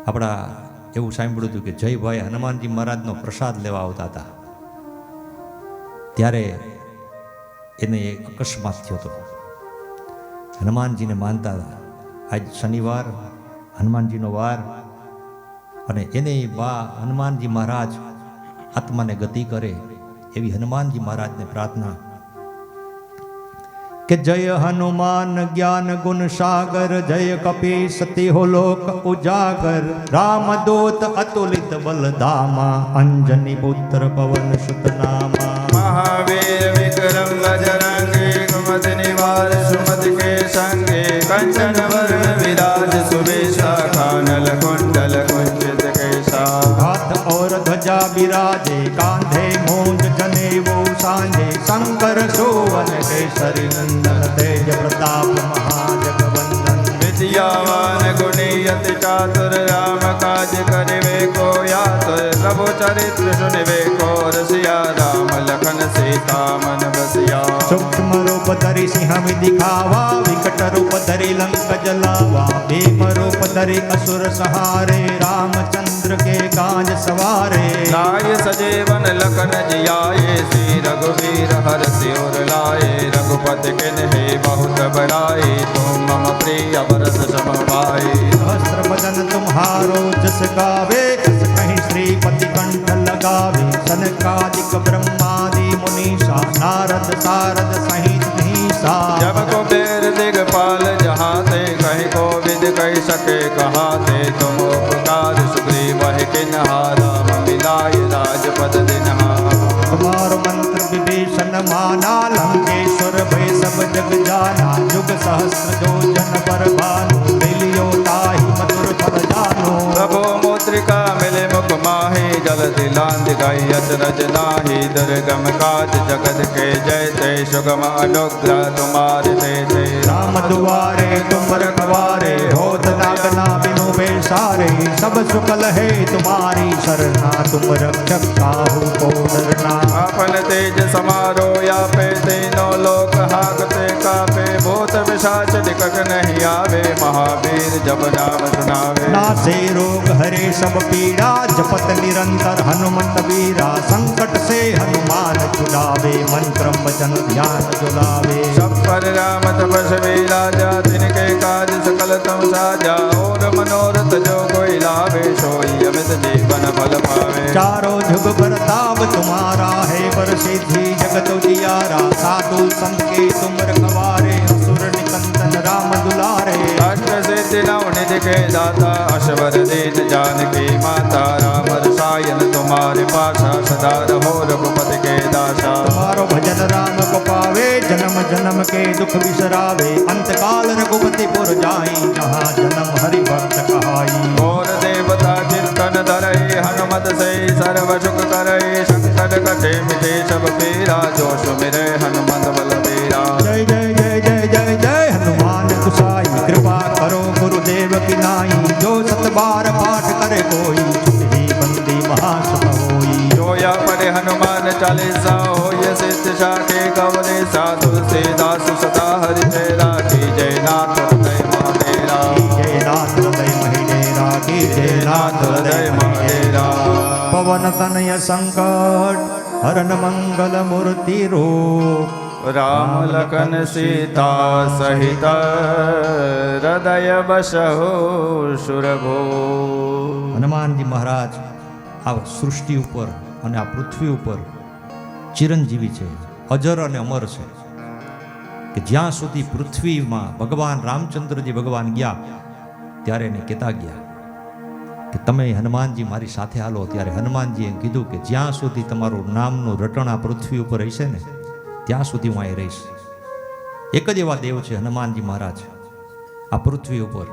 આપણા એવું સાંભળ્યું હતું કે જયભાઈ હનુમાનજી મહારાજનો પ્રસાદ લેવા આવતા હતા, ત્યારે એને એક અકસ્માત થયો હતો. હનુમાનજીને માનતા હતા. આજ શનિવાર હનુમાનજીનો વાર, અને એને બા હનુમાનજી મહારાજ આત્માને ગતિ કરે એવી હનુમાનજી મહારાજને પ્રાર્થના કે જય હનુમાન જ્ઞાન ગુણ સાગર, જય કપી સતી હો લોક ઉજાગર, રામદૂત અતુલિત બલધામા, અંજની પુત્ર પવન સુત નામા, મહાવીર વિક્રમ બજરંગી, કુમતિ નિવાર સુમતિ કે સંગે, કંચન વર્ણ વિરાજ સુબેશા, કાનલ કુંડલ કુંજિત કેશા, હાથ और ध्वजा बिराजे, कांधे मूंज जनेऊ सांझे, शंकर सोवन केसरी नंदन, तेज प्रताप महाजगवंदन, विद्यावान गुणी अति चातुर, राम काज करिवे को यातुर, प्रभु चरित्र सुनिवे को रसिया, राम लखन सीता मन बसिया, सूक्ष्म रूप धरि सिंह दिखावा, विकट रूप धरि लंक जलावा, भीम रूप धरि असुर सहारे, रामचंद्र के काज सवारे, लाय सजीवन लखन जियाए, श्री रघुवीर हर सिर लाए, रघुपति किन्हि बहुत बड़ाई, तुम मम प्रिय भरत सम भाई, सहस्त्र बदन तुम्हारो जस गावे, कहीं श्रीपति कंठ लगावे, सनकादिक ब्रह्मादि मुनीषा, नारद सारद सहित महीषा, जब कुबेर दिगपाल जहाते, कहीं को विद कही सके कहाते, तुम उपकार सुग्रीव किन्हारा, मिलाय राजपद दिनहारा, तुम्हारो मंत्र विभीषण माना, लंकेश्वर भय सब जग जाना, जुग सहस्र जो जन पर भानु, मिलियो ताहि मधुर फल जानो, प्रभु मुद्रिका मिले मुख माही, जल दिलांद गई अचरज नाही, दुर्गम काज जगत के जयते, सुगम अनुग्रह तुम्हारे देते, राम दुआरे तुम रखवारे, होत नागना बिनु बेसारे, सब सुकल है तुम्हारी सरना, तुम रक्षक काहू को डरना, आपन तेज समारो या पे, तीनों लोक हाकते कापे, भूत पिशाच निकट नहीं आवे, महावीर जब नाम सुनावे, नासे रोग हरे सब पीड़ा, जपत निरंतर हनुमंत वीरा, संकट से हनुमान छुड़ावे, मंत्र वचन ध्यान जुलावे, सब पर राम तपस्वी राजा, तिनके काज सकल तुम साजा, और मनोरथ जो कोई लावे, सोई अमित जीवन फल पावे, चारों जुग प्रताप तुम्हारा है, पर सिद्धि जगत उजियारा, साधु संत के तुम रखवारे, असुर निकंदन राम दुलारे, अष्ट सिद्धि नव निधि के दाता, अश्वर दीन जानकी माता, राम रसायन तुम्हारे पासा, सदा रहो रघुपति के दासा, तुम्हारो भजन राम को पावे, जन्म जन्म के दुख बिसरावे, अंत काल रघुपति पुर जाई, जहाँ जन्म हरि भक्त कहाई, और देवता चिंतन धरई, हनुमत से सर्व सुख करई, संकट कटे मिटे सब पीरा, जो सुमिरे हनुमत बल बीरा, जय जय जय जय जय जय हनुमान गुसाई, कृपा करो गुरुदेव की नाई, जो सत बार पाठ करे कोई, ही बंदी महासुख होई, जो या पढ़े हनुमान चालीसा, हो ये सिद्ध शाखे कवने सा, तुलसीदास सदा हरि तेरा, की जय नाथ हृदय महादेरा, जय नाथ हृदय महिडेरा की, जय नाथ हृदय महिडेरा, पवन तनय संकट हरन मंगल मूर्ति रूप, राम लखन सीता सहित हृदय बसहु सुरभो. હનુમાનજી મહારાજ આ સૃષ્ટિ ઉપર અને આ પૃથ્વી ઉપર ચિરંજીવી છે, અજર અને અમર છે, કે જ્યાં સુધી પૃથ્વીમાં ભગવાન રામચંદ્રજી ભગવાન ગયા ત્યારે એને કહેતા ગયા કે તમે હનુમાનજી મારી સાથે હાલો. ત્યારે હનુમાનજીએ કીધું કે જ્યાં સુધી તમારું નામનું રટણ આ પૃથ્વી ઉપર રહેશે ને ત્યાં સુધી હું અહીં રહીશ. એક જ એવા દેવ છે હનુમાનજી મહારાજ આ પૃથ્વી ઉપર.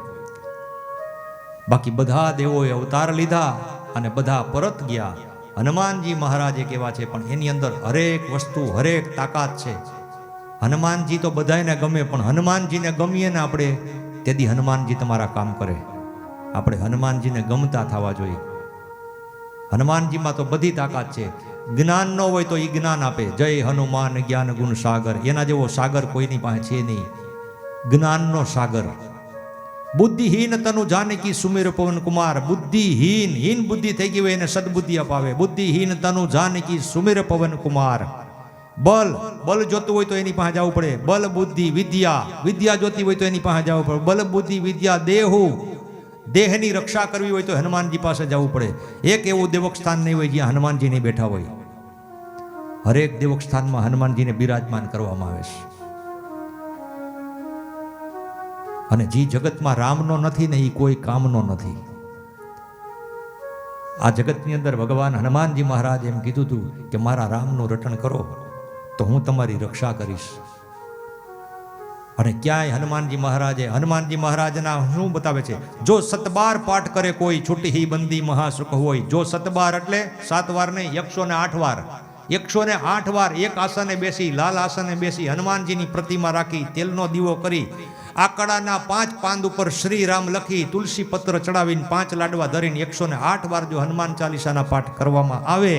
બાકી બધા દેવોએ અવતાર લીધા અને બધા પરત ગયા. હનુમાનજી મહારાજ એક એવા છે, પણ એની અંદર હરેક વસ્તુ હરેક તાકાત છે. હનુમાનજી તો બધાને ગમે, પણ હનુમાનજીને ગમીએ ને આપણે તેથી હનુમાનજી તમારા કામ કરે. આપણે હનુમાનજીને ગમતા થવા જોઈએ. હનુમાનજીમાં તો બધી તાકાત છે. જ્ઞાન ન હોય તો એ જ્ઞાન આપે. જય હનુમાન જ્ઞાન ગુણ સાગર. એના જેવો સાગર કોઈની પાસે છે નહીં. જ્ઞાનનો સાગર. બુદ્ધિહીન તનુ જાનકી સુમેર પવન કુમાર. બુદ્ધિહીન, હીન બુદ્ધિ થઈ ગઈ હોય એને સદબુદ્ધિ અપાવે. બુદ્ધિહીન તનુ જાનકી સુમેર પવન કુમાર. બલ જોતું હોય તો એની પાસે જવું પડે. બલ બુદ્ધિ વિદ્યા જોતી હોય તો એની પાસે જવું પડે. બલ બુદ્ધિ વિદ્યા દેહની રક્ષા કરવી હોય તો હનુમાનજી પાસે જવું પડે. એક એવું દેવક સ્થાન નહીં હોય જ્યાં હનુમાનજી નહીં બેઠા હોય. હરેક દેવક સ્થાનમાં હનુમાનજીને બિરાજમાન કરવામાં આવે છે. અને જે જગતમાં રામનો નથી ને એ કોઈ કામનો નથી. આ જગતની અંદર ભગવાન હનુમાનજી મહારાજ એમ કીધું હતું કે મારા રામનું રટણ કરો તો હું તમારી રક્ષા કરીશ. અને ક્યાંય હનુમાનજી મહારાજના શું બતાવે છે? જો 7 વાર પાઠ કરે કોઈ છૂટી બંદી મહાસુખ હોય. જો 7 વાર એટલે 7 વાર નહીં, 108 વાર. 108 વાર એક આસને બેસી, લાલ આસને બેસી, હનુમાનજીની પ્રતિમા રાખી, તેલનો દીવો કરી, આકડાના 5 પાંદ ઉપર શ્રી રામ લખી, તુલસી પત્ર ચડાવીને 5 લાડવા ધરીને 108 વાર જો હનુમાન ચાલીસાના પાઠ કરવામાં આવે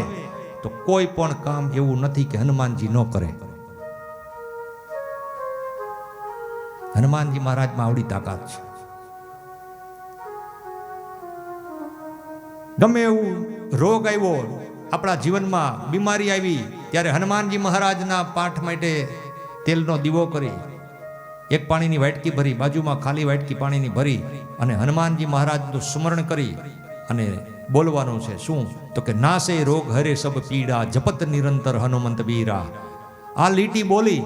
તો કોઈ પણ કામ એવું નથી કે હનુમાનજી ન કરે. હનુમાનજી મહારાજમાં આવડી તાકાત છે. ગમે એવું રોગ આવ્યો આપણા જીવનમાં, બીમારી આવી, ત્યારે હનુમાનજી મહારાજના પાઠ માટે તેલનો દીવો કરી, એક પાણીની વાટકી ભરી, બાજુમાં ખાલી વાટકી પાણીની ભરી અને હનુમાનજી મહારાજનું સ્મરણ કરી અને બોલવાનું છે. શું? તો કે નાસે રોગ હરે સબ પીડા, જપત નિરંતર હનુમંત વીરા. આ લીટી બોલી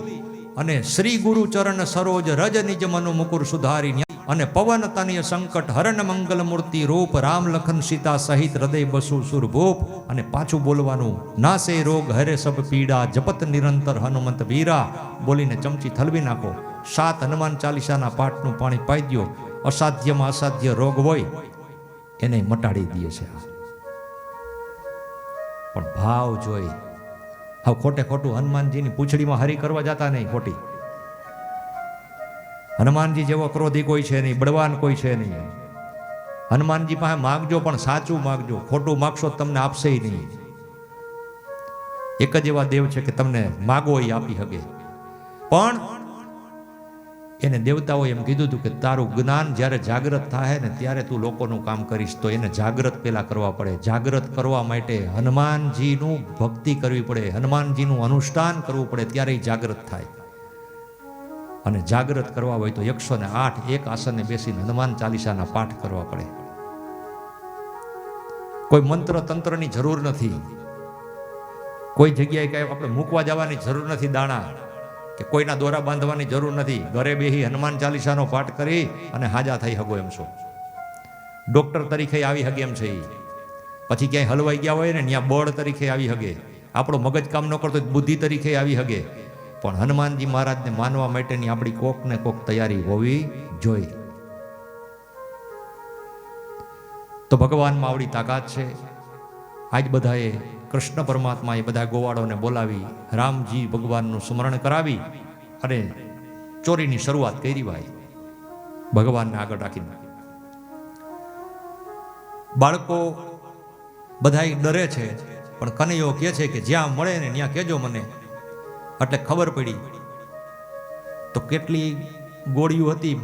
અને શ્રી ગુરુ ચરણ સરોજ રજ નિજ મનુ મુકુર સુધારી અને પવન તનય સંકટ હરણ મંગલ મૂર્તિ રૂપ, રામ લખન સીતા સહિત હૃદય બસુ સુરભૂપ. અને પાછું બોલવાનું, નાસે રોગ હરે સબ પીડા, જપત નિરંતર હનુમંત વીરા. બોલીને ચમચી થલવી નાખો. 7 હનુમાન ચાલીસાના પાઠનું પાણી પાઈ દો. અસાધ્યમાં અસાધ્ય રોગ હોય એને મટાડી દે છે. પણ ભાવ જોઈ હવે ખોટે ખોટું હનુમાનજીની પૂંછડીમાં હરી કરવા જતા નહીં. ખોટી હનુમાનજી જેવો ક્રોધી કોઈ છે નહીં, બળવાન કોઈ છે નહીં. હનુમાનજી પાસે માગજો પણ સાચું માગજો. ખોટું માગશો તમને આપશે નહીં. એક જ એવા દેવ છે કે તમને માગો એ આપી શકે. પણ એને દેવતાઓ એમ કીધું હતું કે તારું જ્ઞાન જ્યારે જાગૃત થાય ને ત્યારે તું લોકોનું કામ કરીશ. તો એને જાગૃત પેલા કરવા પડે. જાગૃત કરવા માટે હનુમાનજીનું ભક્તિ કરવી પડે, હનુમાનજીનું અનુષ્ઠાન કરવું પડે, ત્યારે એ જાગૃત થાય. અને જાગૃત કરવા હોય તો 108 એક આસને બેસીને હનુમાન ચાલીસાના પાઠ કરવા પડે. કોઈ મંત્ર તંત્રની જરૂર નથી. કોઈ જગ્યાએ કઈ આપણે મૂકવા જવાની જરૂર નથી. દાણા કે કોઈના દોરા બાંધવાની જરૂર નથી. ઘરે બેહી હનુમાન ચાલીસાનો પાઠ કરી અને હાજા થઈ હગો એમ છો. ડોક્ટર તરીકે આવી હગે એમ છે. પછી ક્યાંય હલવાઈ ગયા હોય ને ત્યાં બળ તરીકે આવી હગે. આપણો મગજ કામ ન કરતો બુદ્ધિ તરીકે આવી હગે. પણ હનુમાનજી મહારાજને માનવા માટેની આપણી કોક ને કોક તૈયારી હોવી જોઈએ. તો ભગવાનમાં આવડી તાકાત છે. આજ બધાએ કૃષ્ણ પરમાત્માએ બધા ગોવાળોને બોલાવી રામજી ભગવાનનું સ્મરણ કરાવી અને ચોરીની શરૂઆત કરી. ભાઈ ભગવાનને આગળ રાખીને બાળકો બધા ડરે છે, પણ કનૈયો કહે છે કે જ્યાં મળે ને ત્યાં કહેજો મને. એટલે ખબર પડી તો કેટલી ગોળીઓ હતી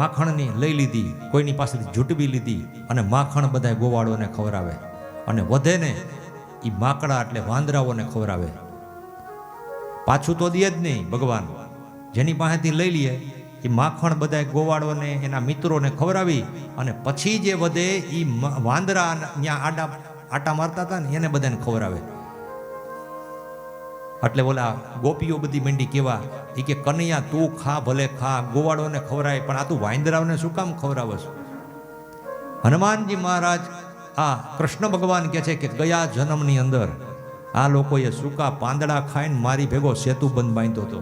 માખણની લઈ લીધી, કોઈની પાસેથી ઝૂંટવી લીધી અને માખણ બધા ગોવાળોને ખવડાવે. અને વધે ને એ માકડા એટલે વાંદરાઓને ખવડાવે. પાછું તો દે જ નહીં ભગવાન. જેની પાસેથી લઈ લઈએ એ માખણ બધા ગોવાળોને એના મિત્રોને ખવડાવી અને પછી જે વધે એ વાંદરા ત્યાં આટા મારતા હતા ને એને બધાને ખવડાવે. એટલે ઓલા ગોપીઓ બધી મંડી કેવા એ કે કનૈયા તું ખા, ભલે ખા, ગોવાળોને ખવડાય, પણ આ તું વાંદરાઓને શું કામ ખવડાવસ? હનુમાનજી મહારાજ આ કૃષ્ણ ભગવાન કહે છે કે ગયા જન્મની અંદર આ લોકોએ સૂકા પાંદડા ખાઈને મારી ભેગો સેતુ બંધ બાંધ્યો હતો.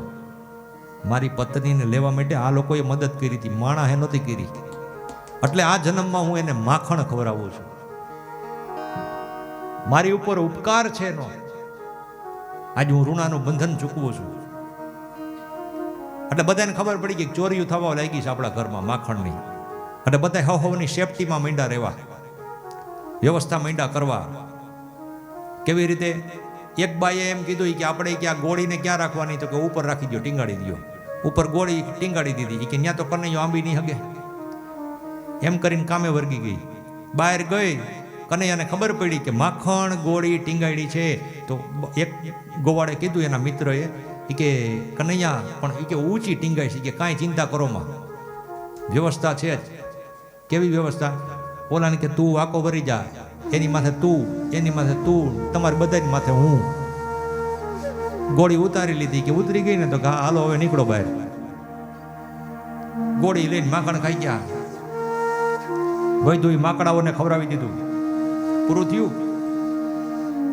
મારી પત્નીને લેવા માટે આ લોકોએ મદદ કરી હતી, માણસે નહોતી કરી. એટલે આ જન્મમાં હું એને માખણ ખવડાવું છું. મારી ઉપર ઉપકાર છે એનો. આજે હું ઋણાનું બંધન ચૂકવું છું. એટલે બધાને ખબર પડી કે ચોરીઓ થવા લાગી છે આપણા ઘરમાં માખણની. એટલે બધા હવની સેફટીમાં માંડ્યા રહેવા, વ્યવસ્થા માંડ્યા કરવા. કેવી રીતે? એક બાઈએ એમ કીધું કે આપણે ક્યાં ગોળીને ક્યાં રાખવાની? તો કે ઉપર રાખી દો, ટીંગાડી દો. ઉપર ગોળી ટીંગાડી દીધી કે ત્યાં તો કનૈયો આંબી નહીં હગે. એમ કરીને કામે વર્ગી ગઈ. બહાર ગઈ, કનૈયાને ખબર પડી કે માખણ ગોળી ટીંગાડી છે. તો એક ગોવાળે કીધું એના મિત્રએ કે કનૈયા પણ એ કે ઊંચી ટીંગાઈ છે, કે કાંઈ ચિંતા કરો માં, વ્યવસ્થા છે જ. કેવી વ્યવસ્થા? ઓલાને કે તું વાકો ભરી જા, એની માથે તું, એની માથે તું, તમારી બધાની માથે હું. ગોળી ઉતારી લીધી, કે ઉતરી ગઈ ને તો હાલો હવે નીકળો બહાર. ગોળી લઈને માખણ ખાઈ ગયા. વૈધું માકડાઓને ખવડાવી દીધું, પૂરું થયું.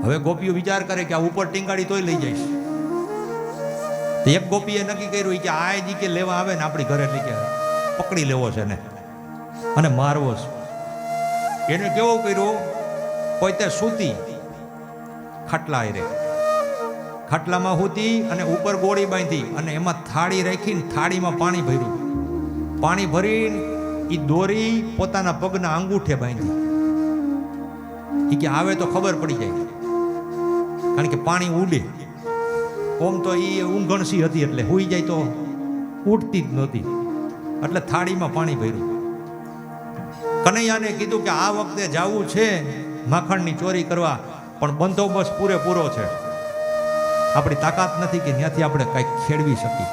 હવે ગોપીઓ વિચાર કરે કે આ ઉપર ટીંગાડી તોય લઈ જઈશ. તો એક ગોપીએ નક્કી કર્યું કે આ જી કે લેવા આવે ને આપણી ઘરે, એટલે કે પકડી લેવો છે ને અને મારવો છે. એને કેવો કર્યો, કોઈ તે સૂતી ખાટલા રે, ખાટલામાં સૂતી અને ઉપર ગોળી બાંધી અને એમાં થાળી રાખીને થાળીમાં પાણી ભર્યું. પાણી ભરીને એ દોરી પોતાના પગના અંગૂઠે બાંધી. એ કે આવે તો ખબર પડી જાય, કારણ કે પાણી ઉડે. ઓમ તો એ ઊંઘણસી હતી એટલે હુઈ જાય તો ઉડતી જ નહોતી, એટલે થાળીમાં પાણી ભર્યું. કનૈયાને કીધું કે આ વખતે જવું છે માખણની ચોરી કરવા, પણ બંદોબસ્ત પૂરેપૂરો છે, આપણી તાકાત નથી કે ત્યાંથી આપણે કંઈક ખેડવી શકીએ.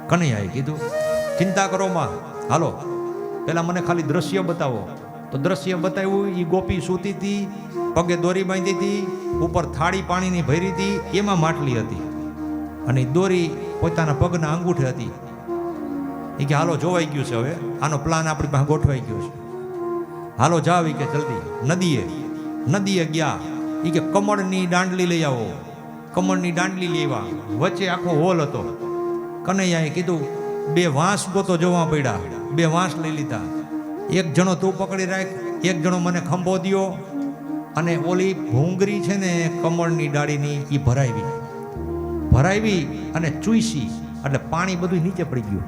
કનૈયાએ કીધું ચિંતા કરો માં, હાલો પેલા મને ખાલી દ્રશ્ય બતાવો. તો દ્રશ્ય બતાવ્યું. એ ગોપી સૂતી હતી, પગે દોરી બાંધી હતી, ઉપર થાળી પાણીની ભરી હતી, એમાં માટલી હતી અને દોરી પોતાના પગના અંગૂઠે હતી. એ કે હાલો જોવાઈ ગયું છે, હવે આનો પ્લાન આપણી પાસે ગોઠવાઈ ગયો છે, હાલો જાવ. કે જલ્દી નદીએ ગયા. એ કે કમળની દાંડલી લઈ આવો. કમળની દાંડલી લેવા, વચ્ચે આખો હોલ હતો. કનૈયાએ કીધું 2 વાંસ ગોતો જોવા પડ્યા. 2 વાંસ લઈ લીધા. એક જણો તું પકડી રાખ, એક જણો મને ખંભો દ્યો, અને ઓલી ભૂંગરી છે ને કમળની ડાળીની એ ભરાવી અને ચૂઈસી, એટલે પાણી બધું નીચે પડી ગયું.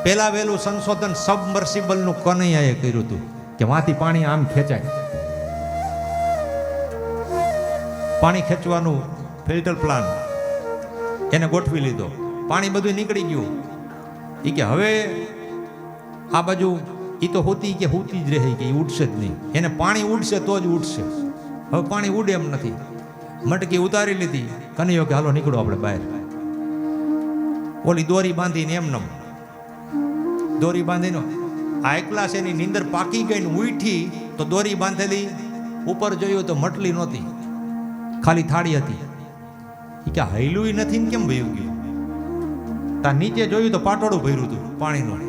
પેલા વહેલું સંશોધન સબમર્સિબલનું કનૈયાએ કર્યું હતું, કે માંથી પાણી આમ ખેંચાય. પાણી ખેંચવાનું ફિલ્ટર પ્લાન એને ગોઠવી લીધો. પાણી બધું નીકળી ગયું. એ કે હવે આ બાજુ એ તો હોતી જ રહે, કે એ ઉડશે જ નહીં. એને પાણી ઉડશે તો જ ઉડશે. હવે પાણી ઉડે એમ નથી. મટકી ઉતારી લીધી. કનૈયો કે હાલો નીકળો આપણે બહાર. ઓલી દોરી બાંધીને એમનેમ દોરી બાંધીને આ એકલા છે એની નીંદર પાકી ગઈ ને ઉઠી તો દોરી બાંધેલી ઉપર જોયું તો મટલી નહોતી, ખાલી થાળી હતી. એ કે હૈલું નથી ને કેમ ભયું ગયું? તા નીચે જોયું તો પાટોળું ભર્યું હતું પાણીનું.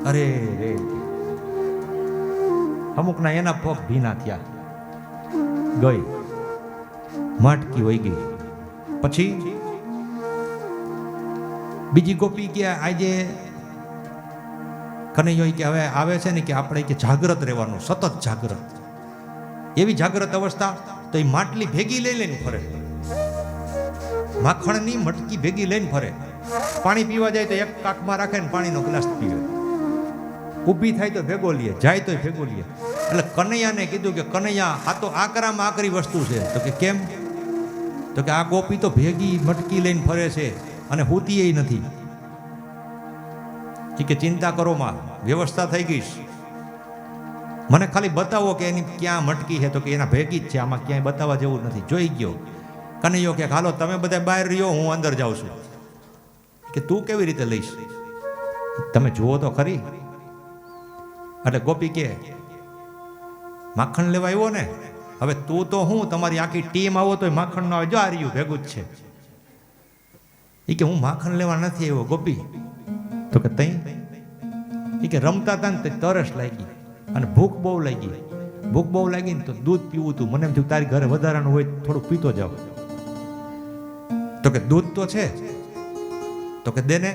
અરે રે, અમુકના એના પગ ભીના થયા. ગઈ માટકી વહી ગઈ. પછી બીજી ગોપી કે આજે કનૈયો કે હવે આવે છે ને કે આપણે કે જાગ્રત રહેવાનું, સતત જાગ્રત. એવી જાગ્રત અવસ્થા તો એ માટલી ભેગી લઈને ફરે, માખણની મટકી ભેગી લઈને ફરે. પાણી પીવા જાય તો એક કાકમાં રાખે ને પાણીનો ગ્લાસ પીવે. ઊભી થાય તો ભેગો લે, જાય તો ભેગો લે. એટલે કનૈયાને કીધું કે કનૈયા આ તો આકરામાં આકરી વસ્તુ છે. તો કે કેમ? તો કે આ ગોપી તો ભેગી મટકી લઈને ફરે છે અને હોતી નથી. કે ચિંતા કરો માં, વ્યવસ્થા થઈ ગઈ. મને ખાલી બતાવો કે એની ક્યાં મટકી છે. તો કે એના ભેગી જ છે, આમાં ક્યાંય બતાવવા જેવું નથી. જોઈ ગયો. કનૈયો કે હાલો તમે બધા બહાર રહ્યો, હું અંદર જાઉં છું. કે તું કેવી રીતે લઈશ? તમે જુઓ તો ખરી. એટલે ગોપી કે માખણ લેવા આવ્યો ને, હવે તું તો હું તમારી આખી ટીમ આવો તો માખણ ન આવે. જો આ રહ્યું ભેગું જ છે. એ કે હું માખણ લેવા નથી આવ્યો ગોપી. તો કે તઈ એ કે રમતા હતા ને તરસ લાગી અને ભૂખ બહુ લાગી. ભૂખ બહુ લાગી ને તો દૂધ પીવું હતું. મને એમ થયું તારી ઘરે વધારાનું હોય થોડું પીતો જાવ. તો કે દૂધ તો છે. તો કે દે ને.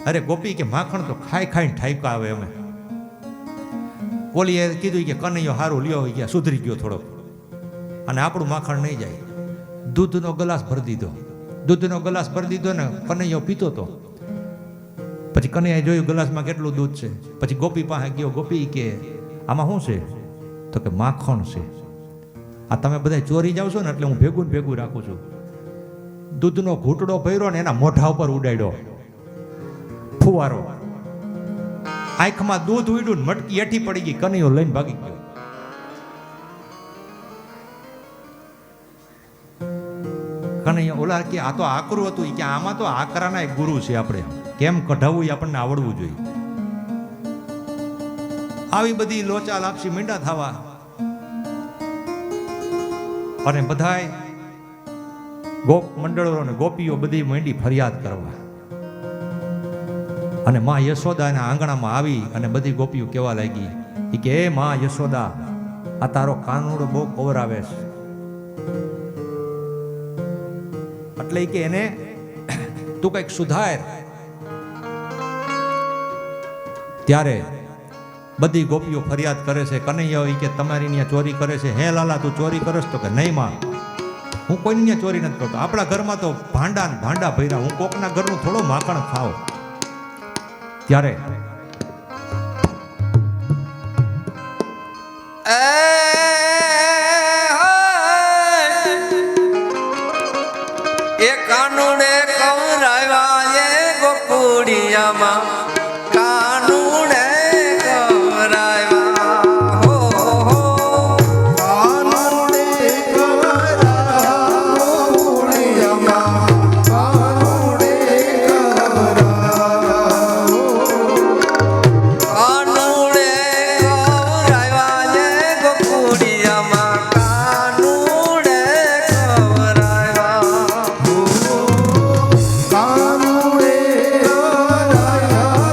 અરે ગોપી કે માખણ તો ખાઈને ઠાઈકા આવે અમે. ઓલીએ કીધું કે કનૈયો હારું લ્યો ગયા, સુધરી ગયો થોડોક, અને આપણું માખણ નહીં જાય. દૂધનો ગ્લાસ ભરી દીધો. દૂધનો ગ્લાસ ભરી દીધો ને કનૈયો પીતો હતો. પછી કનૈયાએ જોયું ગ્લાસમાં કેટલું દૂધ છે. પછી ગોપી પાસે ગયો. ગોપી કે આમાં શું છે? તો કે માખણ છે. આ તમે બધા ચોરી જાવ છો ને એટલે હું ભેગું રાખું છું. દૂધનો ઘૂંટડો ભર્યો ને એના મોઢા ઉપર ઉડાડ્યો ફુવારો. આંખમાં દૂધ ઉડ્યું ને મટકી એઠી પડી ગઈ, કનૈયો લઈને ભાગી ગયો. કનૈયો ઓલા કે આ તો આકરું હતું, ઈ કે આમાં તો આકરાના એક ગુરુ છે, આપણે કેમ કઢાવવું એ આપણને આવડવું જોઈએ. આવી બધી લોચા લાપસી મીંડા થવા અને બધાય ગોપ મંડળો અને ગોપીઓ બધી માંડી ફરિયાદ કરવા. અને માં યશોદાના આંગણામાં આવી અને બધી ગોપીઓ કહેવા લાગી કે હે માં યશોદા, આ તારો કાનુડો બહુ કવરાવે છે. એટલે કે એને તું કઈક સુધાર. ત્યારે બધી ગોપીઓ ફરિયાદ કરે છે. કનૈયા કે તમારી ત્યાં ચોરી કરે છે. હે લાલા તું ચોરી કરસ? તો કે નહીં માં, હું કોઈની ત્યાં ચોરી નથી કરતો. આપણા ઘરમાં તો ભાંડા ને ભાંડા ભર્યા, હું કોકના ઘરનું થોડો માખણ ખાવ. ત્યારે એ કાનુડે કવરાવ્યા એ ગોકુડિયામાં, કાનુડે કવરાવ્યા હો હો, કાનુડે કવરાવ્યા ગોકુડિયામાં, કાનુડે કવરાવ્યા હો. કાનુડે કવરાવ્યા એ ગોકુડિયામાં, કાનુડે કવરાવ્યા કાનુડે કવરાવ્યા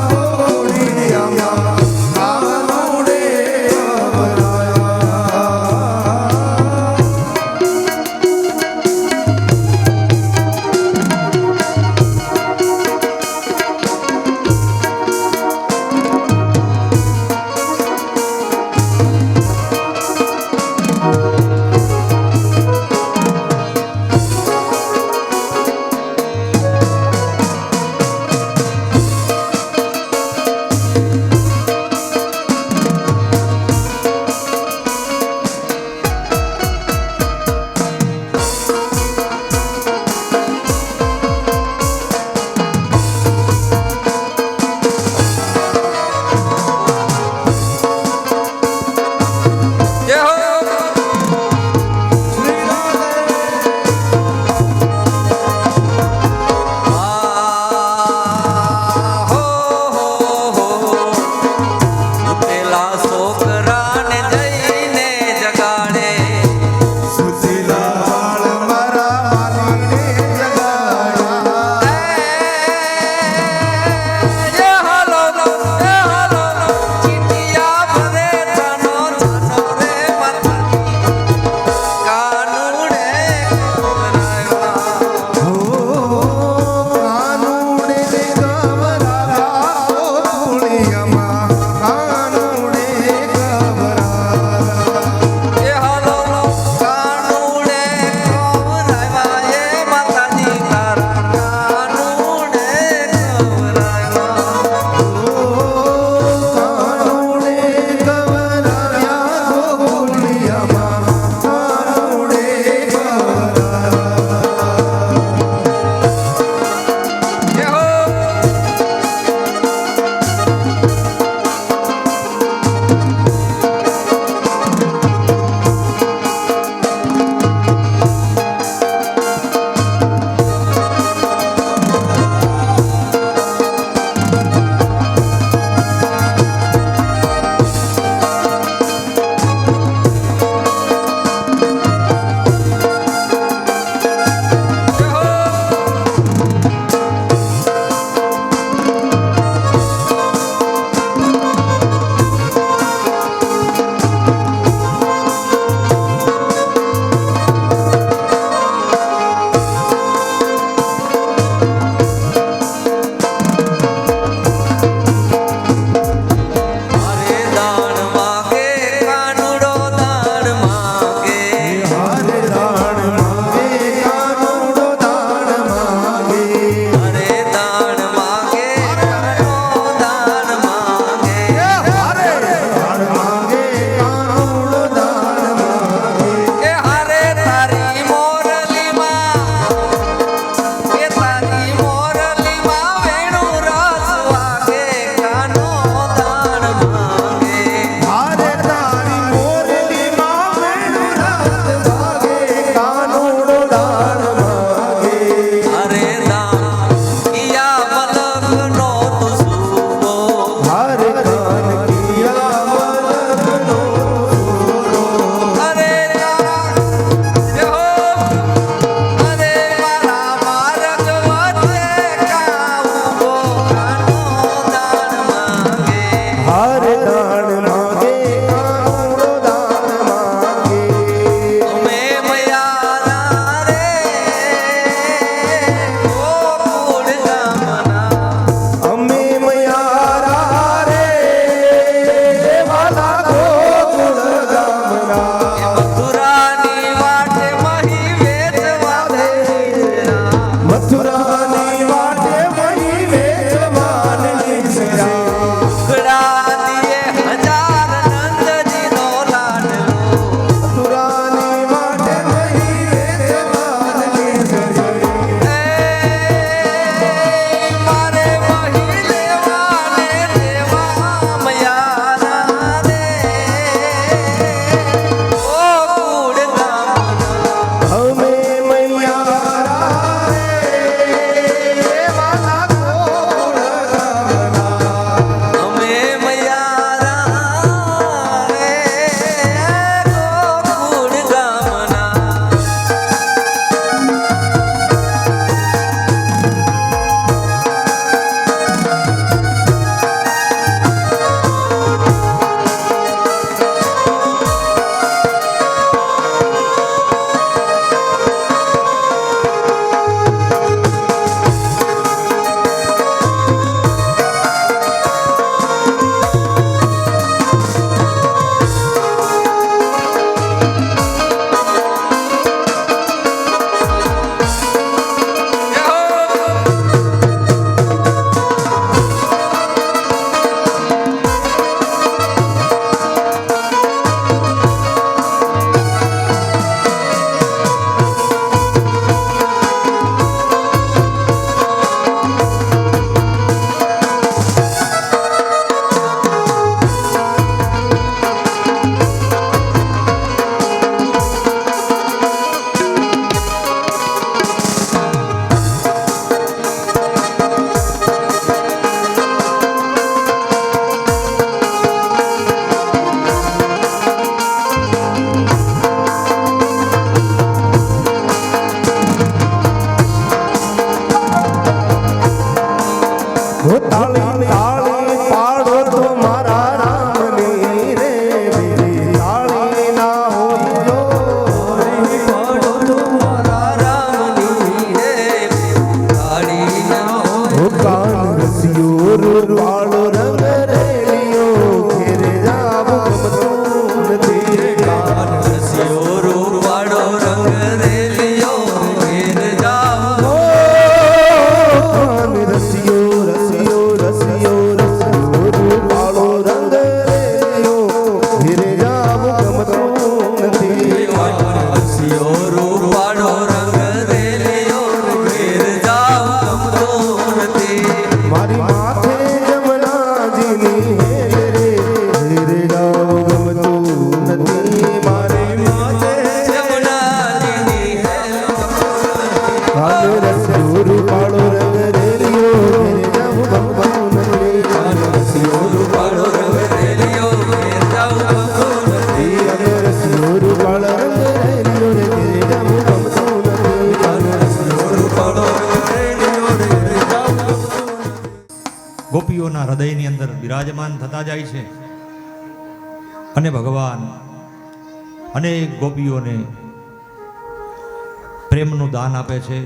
ઓ તાળી તાળી પાડો તો મારા રામની રે બીજી તાળી ના હોજો પાડો તો મારા રામની રે તાળી ના હોય ઓ કાન રસિયો રૂપાળો રંગ રેલિયો ઘેરે જાવ ગમતું નથી કાન રસિયો રૂપાળો રંગ રેલિયો ઘેર જાવ કાન રસિયો રસિયો રસિયો રસિયો રૂપાળો રંગ રેલિયો ઘેરે જાવ ગમતું નથી રસિયો રૂપાળો રંગ રેલિયો ઘેર જાવ ગમતો નથી મારી માથે જમનાજીની હેરે હેરે જાવ ગમતું નથી મારી માથે જમનાજીની કાન રસિયો રૂપાળો રંગ રેલિયો ઘેરે જાવ ગમતું નથી કાન રસિયો રૂપાળો રંગ રેલિયો ઘેર જાવ ગમતો નથી રસિયો રૂપાળો રંગ રેલિયો ઘેરે જાવ ગમતું નથી કાન રસિયો રૂપાળો રંગ રેલિયો ઘેર જાવ ગમતો ગોપીઓના હૃદયની અંદર બિરાજમાન થતા જાય છે અને ભગવાન અનેક ગોપીઓને પ્રેમનું દાન આપે છે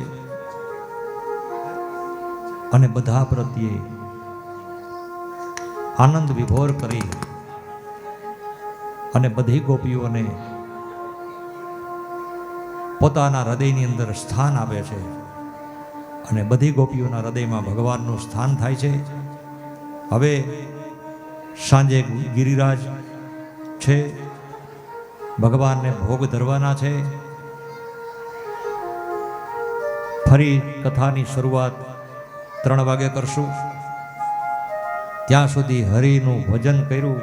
અને બધા પ્રત્યે આનંદ વિભોર કરી અને બધી ગોપીઓને પોતાના હૃદયની અંદર સ્થાન આપે છે અને બધી ગોપીઓના હૃદયમાં ભગવાનનું સ્થાન થાય છે. હવે સાંજે ગિરિરાજ છે, ભગવાનને ભોગ ધરવાના છે. ફરી કથાની શરૂઆત 3 વાગે કરશું. ત્યાં સુધી હરિનું ભજન કર્યું,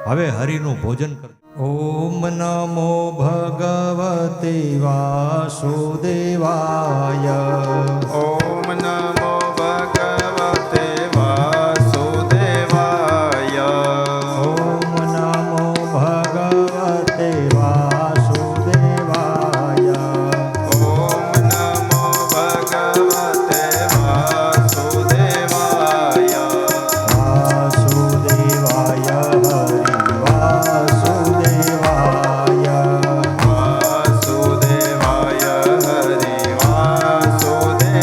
હવે હરિનું ભોજન કર. ઓમ નમો ભગવતે વાસુદેવાય. ઓમ નમો ભગવતે વાસુદેવાય. ઓમ નમો ભગવતે વાસુદેવાય. ઓમ નમો ભગવતે વાસુદેવાય. વાસુદેવાય હરિ વાસુદેવાય. વાસુદેવાય હરિ વાસુદેવાય.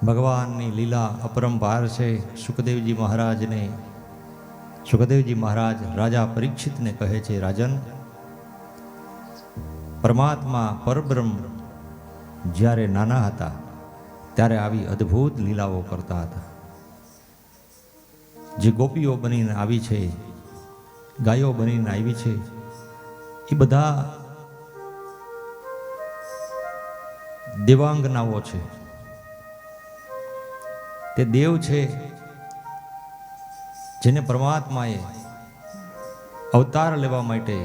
ભગવાનની લીલા અપરંપાર છે. સુખદેવજી મહારાજ રાજા પરીક્ષિતને કહે છે, રાજન, પરમાત્મા પરબ્રહ્મ જ્યારે નાના હતા ત્યારે આવી અદ્ભુત લીલાઓ કરતા હતા. જે ગોપીઓ બનીને આવી છે, ગાયો બનીને આવી છે, એ બધા દેવાંગનાઓ છે. તે દેવ છે જેને પરમાત્માએ અવતાર લેવા માટે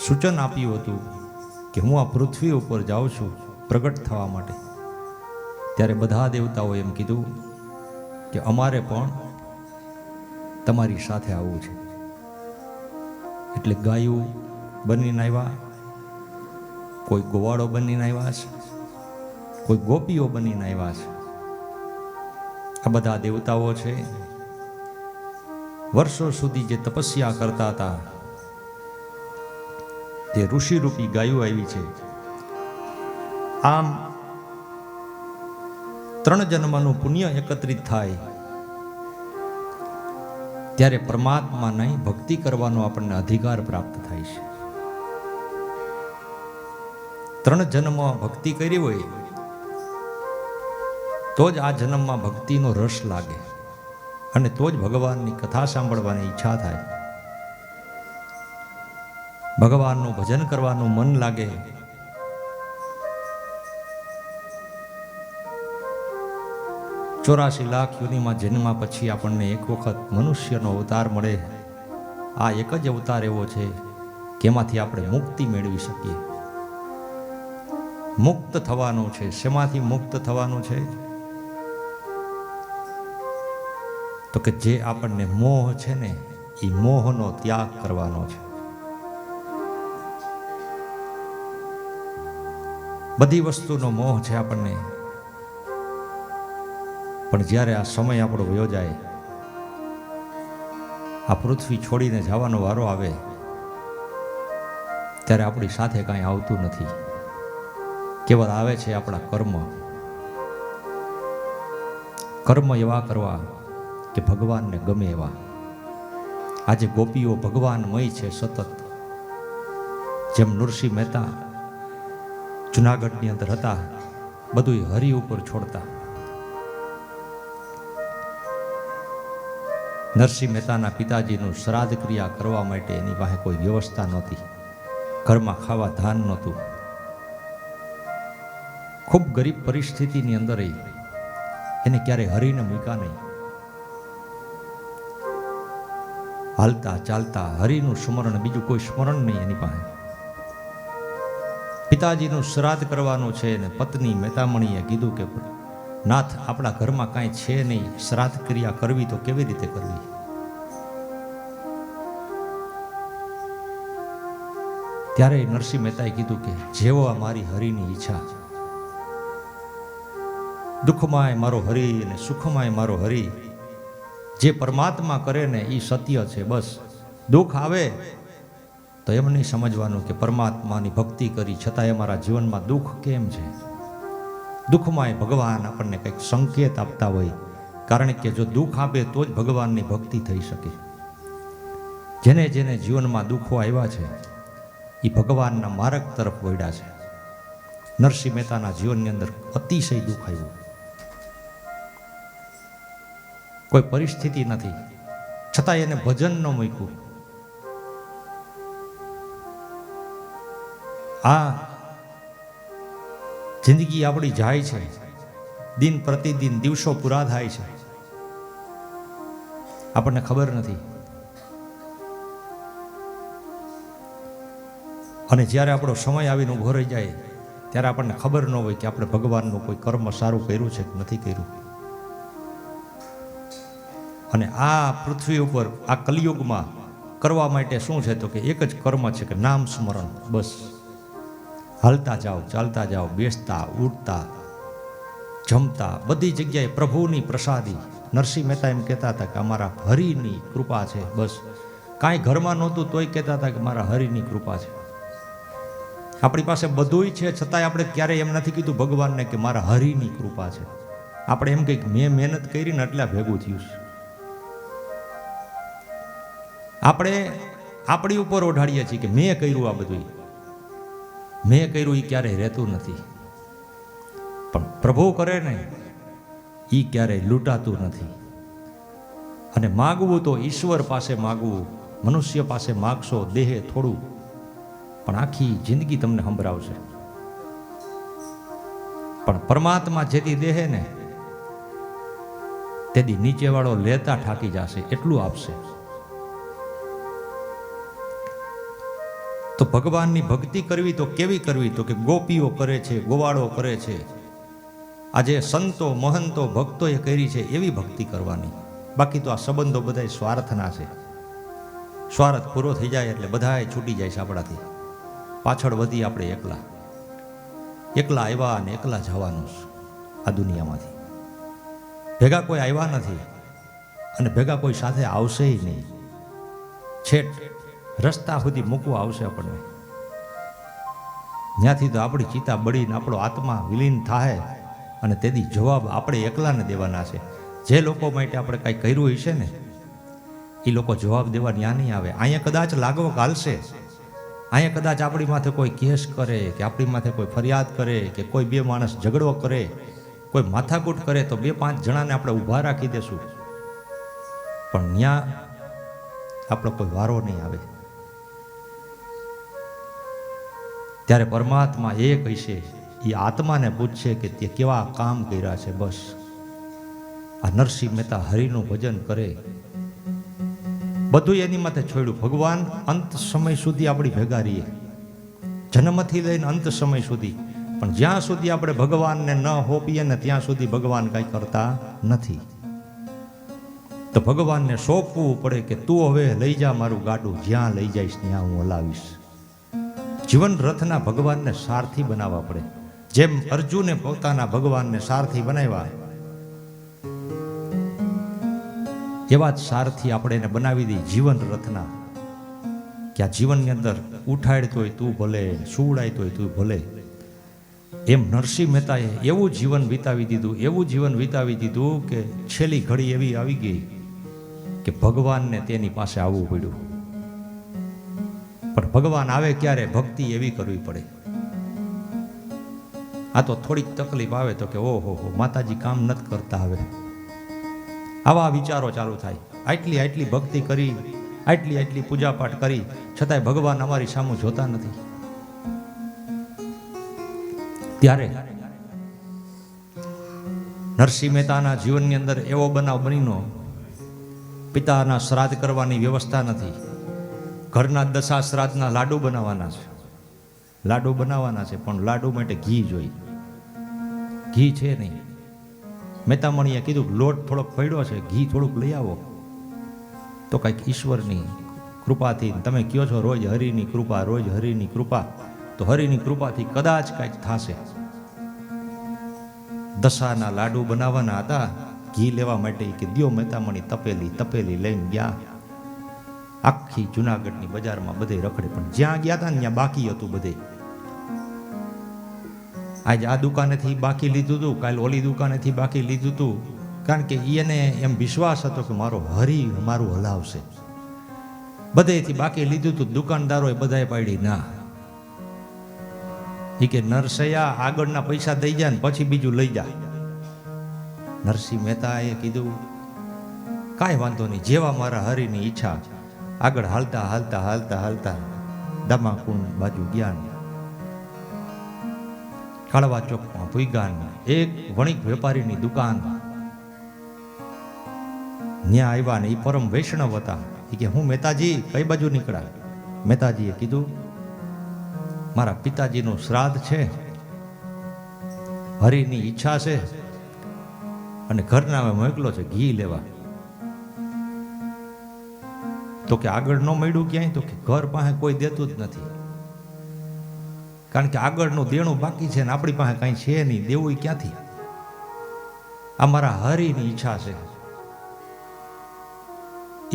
સૂચન આપ્યું હતું કે હું આ પૃથ્વી ઉપર જાઉં છું પ્રગટ થવા માટે. ત્યારે બધા દેવતાઓ એમ કીધું કે અમારે પણ તમારી સાથે આવવું છે. એટલે ગાયું બનીને આવ્યા, કોઈ ગોવાળો બનીને આવ્યા છે, કોઈ ગોપીઓ બનીને આવ્યા છે. આ બધા દેવતાઓ છે. વર્ષો સુધી જે તપસ્યા કરતા હતા તે ઋષિરૂપી ગાયો આવી છે. આમ 3 જન્મનું પુણ્ય એકત્રિત થાય ત્યારે પરમાત્માની ભક્તિ કરવાનો આપણને અધિકાર પ્રાપ્ત થાય છે. 3 જન્મ ભક્તિ કરી હોય તો જ આ જન્મમાં ભક્તિનો રસ લાગે અને તો જ ભગવાનની કથા સાંભળવાની ઈચ્છા થાય, ભગવાનનું ભજન કરવાનું મન લાગે. ચોરાસી લાખ યોનિમાં જન્મા પછી આપણને એક વખત મનુષ્યનો અવતાર મળે. આ એક જ અવતાર એવો છે કે એમાંથી આપણે મુક્તિ મેળવી શકીએ. મુક્ત થવાનું છે. શેમાંથી મુક્ત થવાનું છે? તો કે જે આપણને મોહ છે ને, એ મોહનો ત્યાગ કરવાનો છે. બધી વસ્તુનો મોહ છે આપણને, પણ જ્યારે આ સમય આપણો વયો જાય, આ પૃથ્વી છોડીને જવાનો વારો આવે, ત્યારે આપણી સાથે કાંઈ આવતું નથી. કેવળ આવે છે આપણા કર્મ. કર્મ એવા કરવા કે ભગવાનને ગમે એવા. આજે ગોપીઓ ભગવાનમય છે સતત. જેમ નરસિંહ મહેતા જુનાગઢની અંદર હતા, બધું હરિ ઉપર છોડતા. નરસિંહ મહેતાના પિતાજીનું શ્રાદ્ધ ક્રિયા કરવા માટે એની પાસે કોઈ વ્યવસ્થા નહોતી, ઘરમાં ખાવા ધાન નહોતું. ખૂબ ગરીબ પરિસ્થિતિની અંદર એને ક્યારેય હરિને મૂક્યા નહીં. હાલતા ચાલતા હરિનું સ્મરણ, બીજું કોઈ સ્મરણ નહીં એની પાસે. પિતાજીનું શ્રાદ્ધ કરવાનું છે ને પત્ની મહેતામણીએ કીધું કે નાથ, આપણા ઘરમાં કાંઈ છે નહીં, શ્રાદ્ધ ક્રિયા કરવી તો કેવી રીતે કરવી? ત્યારે નરસિંહ મહેતાએ કીધું કે જેવો મારી હરિની ઈચ્છા. દુઃખમાંય મારો હરિ અને સુખમાંય મારો હરિ. જે પરમાત્મા કરે ને એ સત્ય છે. બસ દુઃખ આવે તો એમ નહીં સમજવાનું કે પરમાત્માની ભક્તિ કરી છતાંય મારા જીવનમાં દુઃખ કેમ છે. દુઃખમાંય ભગવાન આપણને કંઈક સંકેત આપતા હોય, કારણ કે જો દુઃખ આપે તો જ ભગવાનની ભક્તિ થઈ શકે. જેને જેને જીવનમાં દુઃખો આવ્યા છે એ ભગવાનના માર્ગ તરફ વળ્યા છે. નરસિંહ મહેતાના જીવનની અંદર અતિશય દુઃખ આવ્યું. કોઈ પરિસ્થિતિ નથી, છતાં એને ભજન ન મૂક્યું. આ જિંદગી આપણી જાય છે, દિન પ્રતિદિન દિવસો પૂરા થાય છે, આપણને ખબર નથી. અને જ્યારે આપણો સમય આવીને ઊભો રહી જાય ત્યારે આપણને ખબર ન હોય કે આપણે ભગવાનનું કોઈ કર્મ સારું કર્યું છે કે નથી કર્યું. અને આ પૃથ્વી ઉપર આ કલિયુગમાં કરવા માટે શું છે તો કે એક જ કર્મ છે કે નામ સ્મરણ. બસ હાલતા જાઓ, ચાલતા જાઓ, બેસતા, ઉઠતા, જમતા, બધી જગ્યાએ પ્રભુની પ્રસાદી. નરસિંહ મહેતા એમ કહેતા હતા કે અમારા હરિની કૃપા છે. બસ કાંઈ ઘરમાં નહોતું તોય કહેતા હતા કે મારા હરિની કૃપા છે. આપણી પાસે બધુંય છે છતાંય આપણે ક્યારેય એમ નથી કીધું ભગવાનને કે મારા હરિની કૃપા છે. આપણે એમ કંઈક મેં મહેનત કરી ને એટલે ભેગું થયું છે. આપણે આપણી ઉપર ઓઢાડીએ છીએ કે મેં કર્યું આ બધું. મેં કર્યું એ ક્યારેય રહેતું નથી, પણ પ્રભુ કરે ને એ ક્યારેય લૂંટાતું નથી. અને માગવું તો ઈશ્વર પાસે માગવું, મનુષ્ય પાસે માગશો દેહે થોડું, પણ આખી જિંદગી તમને સંભળાવશે. પણ પરમાત્મા જેથી દેહે ને તેથી નીચેવાળો લેતા ઠાકી જશે, એટલું આપશે. તો ભગવાનની ભક્તિ કરવી તો કેવી કરવી? તો કે ગોપીઓ કરે છે, ગોવાળો કરે છે, આજે સંતો મહંતો ભક્તોએ કરી છે એવી ભક્તિ કરવાની. બાકી તો આ સંબંધો બધા સ્વાર્થના છે. સ્વાર્થ પૂરો થઈ જાય એટલે બધાએ છૂટી જાય છે આપણાથી. પાછળ વધી આપણે એકલા એકલા આવ્યા અને એકલા જવાનું છે આ દુનિયામાંથી. ભેગા કોઈ આવ્યા નથી અને ભેગા કોઈ સાથે આવશે નહીં. છેટ રસ્તા સુધી મૂકવા આવશે આપણને. ત્યાંથી તો આપણી ચિતા બળીને આપણો આત્મા વિલીન થાય અને તેથી જવાબ આપણે એકલાને દેવાના છે. જે લોકો માટે આપણે કાંઈ કર્યું હશે ને એ લોકો જવાબ દેવા ત્યાં નહીં આવે. અહીંયા કદાચ લાગવો ઘાલશે, અહીંયા કદાચ આપણી માથે કોઈ કેસ કરે કે આપણી માથે કોઈ ફરિયાદ કરે કે કોઈ બે માણસ ઝઘડો કરે, કોઈ માથાકૂટ કરે તો 2-5 જણાને આપણે ઊભા રાખી દેશું, પણ ત્યાં આપણો કોઈ વારો નહીં આવે. ત્યારે પરમાત્મા એ કહેશે, એ આત્માને પૂછશે કે તે કેવા કામ કર્યા છે. બસ આ નરસિંહ મહેતા હરિનું ભજન કરે, બધું એની માથે છોડ્યું. ભગવાન અંત સમય સુધી આપણી ભેગા રહીએ, જન્મથી લઈને અંત સમય સુધી. પણ જ્યાં સુધી આપણે ભગવાનને ન હોપીએ ને ત્યાં સુધી ભગવાન કાંઈ કરતા નથી. તો ભગવાનને સોંપવું પડે કે તું હવે લઈ જા મારું ગાડું, જ્યાં લઈ જઈશ ત્યાં હું હલાવીશ. જીવન રથના ભગવાનને સારથી બનાવવા પડે. જેમ અર્જુને પોતાના ભગવાનને સારથી બનાવ્યા, એવા જ સારથી આપણે એને બનાવી દઈએ જીવન રથના. કે આ જીવનની અંદર ઉઠાડતોય તું ભલે, સુવડાયતોય તું ભલે. એમ નરસિંહ મહેતાએ એવું જીવન વિતાવી દીધું, એવું જીવન વિતાવી દીધું કે છેલ્લી ઘડી એવી આવી ગઈ કે ભગવાનને તેની પાસે આવવું પડ્યું. પણ ભગવાન આવે ક્યારે? ભક્તિ એવી કરવી પડે. આ તો થોડીક તકલીફ આવે તો કે ઓહો માતાજી કામ નથી કરતા. હવે આવા વિચારો ચાલુ થાય. આટલી ભક્તિ કરી, આટલી પૂજાપાઠ કરી, છતાંય ભગવાન અમારી સામું જોતા નથી. ત્યારે નરસિંહ મહેતાના જીવનની અંદર એવો બનાવ બનીનો, પિતાના શ્રાદ્ધ કરવાની વ્યવસ્થા નથી, ઘરના દશા શ્રાદ્ધના લાડુ બનાવવાના છે. લાડુ બનાવવાના છે પણ લાડુ માટે ઘી જોઈ. ઘી છે નહીં. મહેતામણીએ કીધું લોટ થોડોક પડ્યો છે, ઘી થોડુંક લઈ આવો. તો કંઈક ઈશ્વરની કૃપાથી, તમે કહો છો રોજ હરિની કૃપા, રોજ હરિની કૃપા, તો હરિની કૃપાથી કદાચ કંઈક થશે. દશાના લાડુ બનાવવાના હતા, ઘી લેવા માટે કે દ્યો. મહેતામણી તપેલી લઈને ગયા. આખી જુનાગઢની બજારમાં બધે રખડે, પણ જ્યાં ગયા હતા ને ત્યાં બાકી હતું બધે. આજ આ દુકાનેથી બાકી લીધું હતું, કાલ ઓલી દુકાનેથી બાકી લીધું હતું, કારણ કે એને એમ વિશ્વાસ હતો કે મારો હરિ મારું હલાવશે. બધેથી બાકી લીધું હતું. દુકાનદારોએ બધાએ પાડી ના. એ કે નરસૈયા આગળના પૈસા દઈ જાય ને પછી બીજું લઈ જા. નરસિંહ મહેતાએ કીધું કાંઈ વાંધો નહીં, જેવા મારા હરિની ઈચ્છા. આગળ હાલતા દમાકુંડ બાજુ ગયા. કાળવા ચોકમાં ભૂઈગાન એક વણિક વેપારીની દુકાન. ત્યાં આવ્યા ને એ પરમ વૈષ્ણવ હતા. એ કે હું મહેતાજી કઈ બાજુ નીકળ્યા? મહેતાજીએ કીધું મારા પિતાજીનું શ્રાદ્ધ છે, હરિની ઈચ્છા છે અને ઘરના મેં મોકલો છે ઘી લેવા. તો કે આગળ ન મળ્યું ક્યાંય? તો કે ઘર પાસે કોઈ દેતું જ નથી, કારણ કે આગળનું દેણું બાકી છે ને આપણી પાસે કાંઈ છે નહીં, દેવું ક્યાંથી? આ મારા હરિની ઈચ્છા છે.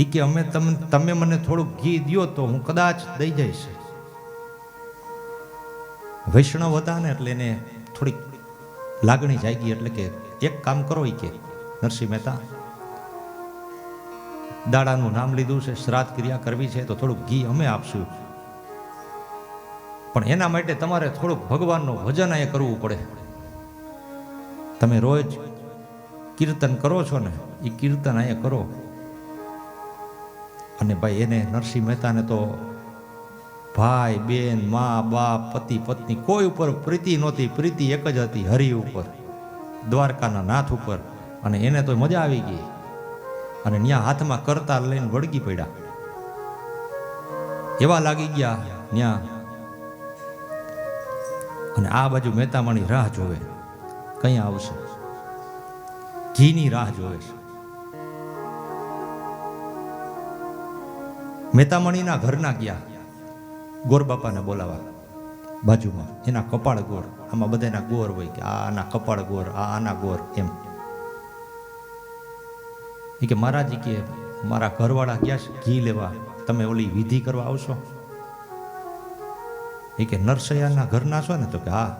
એ કે તમે મને થોડુંક ઘી દ્યો તો હું કદાચ દઈ જઈશ. વૈષ્ણવ હતા ને એટલે એને થોડીક લાગણી જાગી, એટલે કે એક કામ કરો ઈ કે નરસિંહ મહેતા, દાડાનું નામ લીધું છે, શ્રાદ્ધ ક્રિયા કરવી છે, તો થોડુંક ઘી અમે આપશું, પણ એના માટે તમારે થોડુંક ભગવાનનું ભજન અહીંયા કરવું પડે. તમે રોજ કીર્તન કરો છો ને, એ કીર્તન અહીંયા કરો. અને ભાઈ એને નરસિંહ મહેતાને તો ભાઈ બેન મા બાપ પતિ પત્ની કોઈ ઉપર પ્રીતિ નહોતી, પ્રીતિ એક જ હતી હરિ ઉપર, દ્વારકાના નાથ ઉપર. અને એને તો મજા આવી ગઈ અને ત્યાં હાથમાં કરતાલ લઈને વળગી પડ્યા, એવા લાગી ગયા ત્યાં. અને આ બાજુ મહેતામણી રાહ જોવે, કઈ આવશે, ઘીની રાહ જોવે છે. મહેતામણીના ઘરના ગયા, ગોરબાપાને બોલાવા બાજુમાં, એના કપાળ ગોર, આમાં બધાના ગોર હોય કે આ આના કપાળ ગોર, આ આના ગોર એમ. એ કે મહારાજી કે મારા ઘરવાળા ગયા છે ઘી લેવા, તમે ઓલી વિધિ કરવા આવશો? એ કે નરસૈયાના ઘરના છો ને? તો કે હા.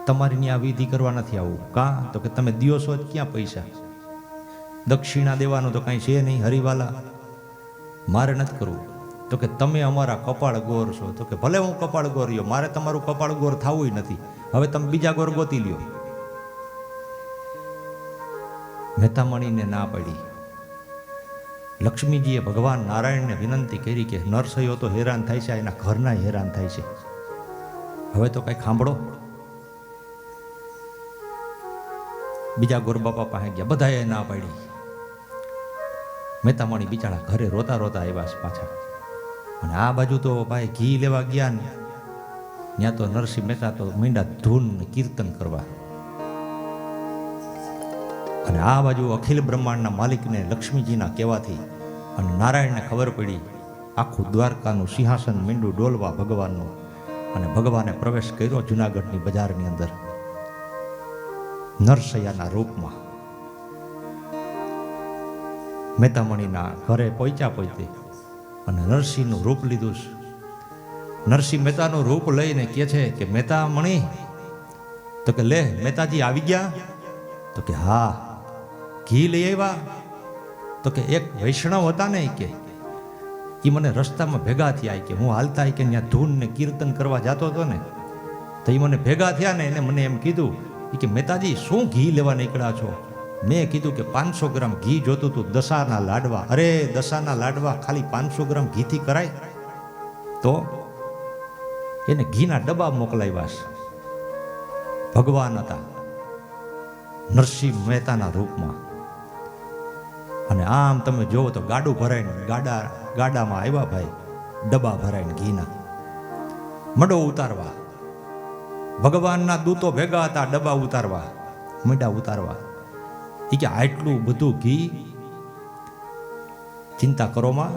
તમારી ત્યાં વિધિ કરવા નથી આવું. કાં? તો કે તમે દિયો છો જ ક્યાં પૈસા, દક્ષિણા દેવાનું તો કાંઈ છે નહીં હરિવાલા, મારે નથી કરવું. તો કે તમે અમારા કપાળ ગોર છો. તો કે ભલે હું કપાળ ગોર લ્યો, મારે તમારું કપાળ ગોર થવું નથી, હવે તમે બીજા ગોર ગોતી લ્યો. મહેતામણીને ના પડી. લક્ષ્મીજીએ ભગવાન નારાયણને વિનંતી કરી કે નરસૈયો તો હેરાન થાય છે, એના ઘરના હેરાન થાય છે, હવે તો કંઈ સાંભળો. બીજા ગોરબાપા પાસે ગયા, બધાએ ના પાડી. મહેતામણી બિચારા ઘરે રોતા રોતા આવ્યા છે પાછા. અને આ બાજુ તો ભાઈ ઘી લેવા ગયા ને ત્યાં તો નરસિંહ મહેતા તો મીંડા ધૂન કીર્તન કરવા. અને આ બાજુ અખિલ બ્રહ્માંડના માલિકને લક્ષ્મીજીના કહેવાથી અને નારાયણને ખબર પડી, આખું દ્વારકાનું સિંહાસન મીંડું ડોલવા ભગવાનનું. અને ભગવાને પ્રવેશ કર્યો જુનાગઢની બજારની અંદર નરસૈયાના રૂપમાં. મહેતામણીના ઘરે પહોંચી અને નરસિંહનું રૂપ લીધું છે. નરસિંહ મહેતાનું રૂપ લઈને કહે છે કે મહેતામણી, તો કે લે મહેતાજી આવી ગયા? તો કે હા. ઘી લઈ આવ્યા? તો કે એક વૈષ્ણવ હતા ને કે એ મને રસ્તામાં ભેગા થયા, કે હું હાલતા કે ત્યાં ધૂન ને કીર્તન કરવા જતો હતો ને, તો એ મને ભેગા થયા ને એને મને એમ કીધું કે મહેતાજી શું ઘી લેવા નીકળ્યા છો? મેં કીધું કે 500 ગ્રામ ઘી જોતું હતું, દશાના લાડવા. અરે દશાના લાડવા ખાલી 500 ગ્રામ ઘીથી કરાય? તો એને ઘીના ડબ્બા મોકલાવ્યા છે. ભગવાન હતા નરસિંહ મહેતાના રૂપમાં. અને આમ તમે જોવો તો ગાડું ભરાઈને ગાડામાં આવ્યા ભાઈ, ડબ્બા ભરાઈને ઘીના, મડો ઉતારવા. ભગવાનના દૂતો ભેગા હતા ડબ્બા ઉતારવા, મડા ઉતારવા. એ કે આટલું બધું ઘી, ચિંતા કરોમાં,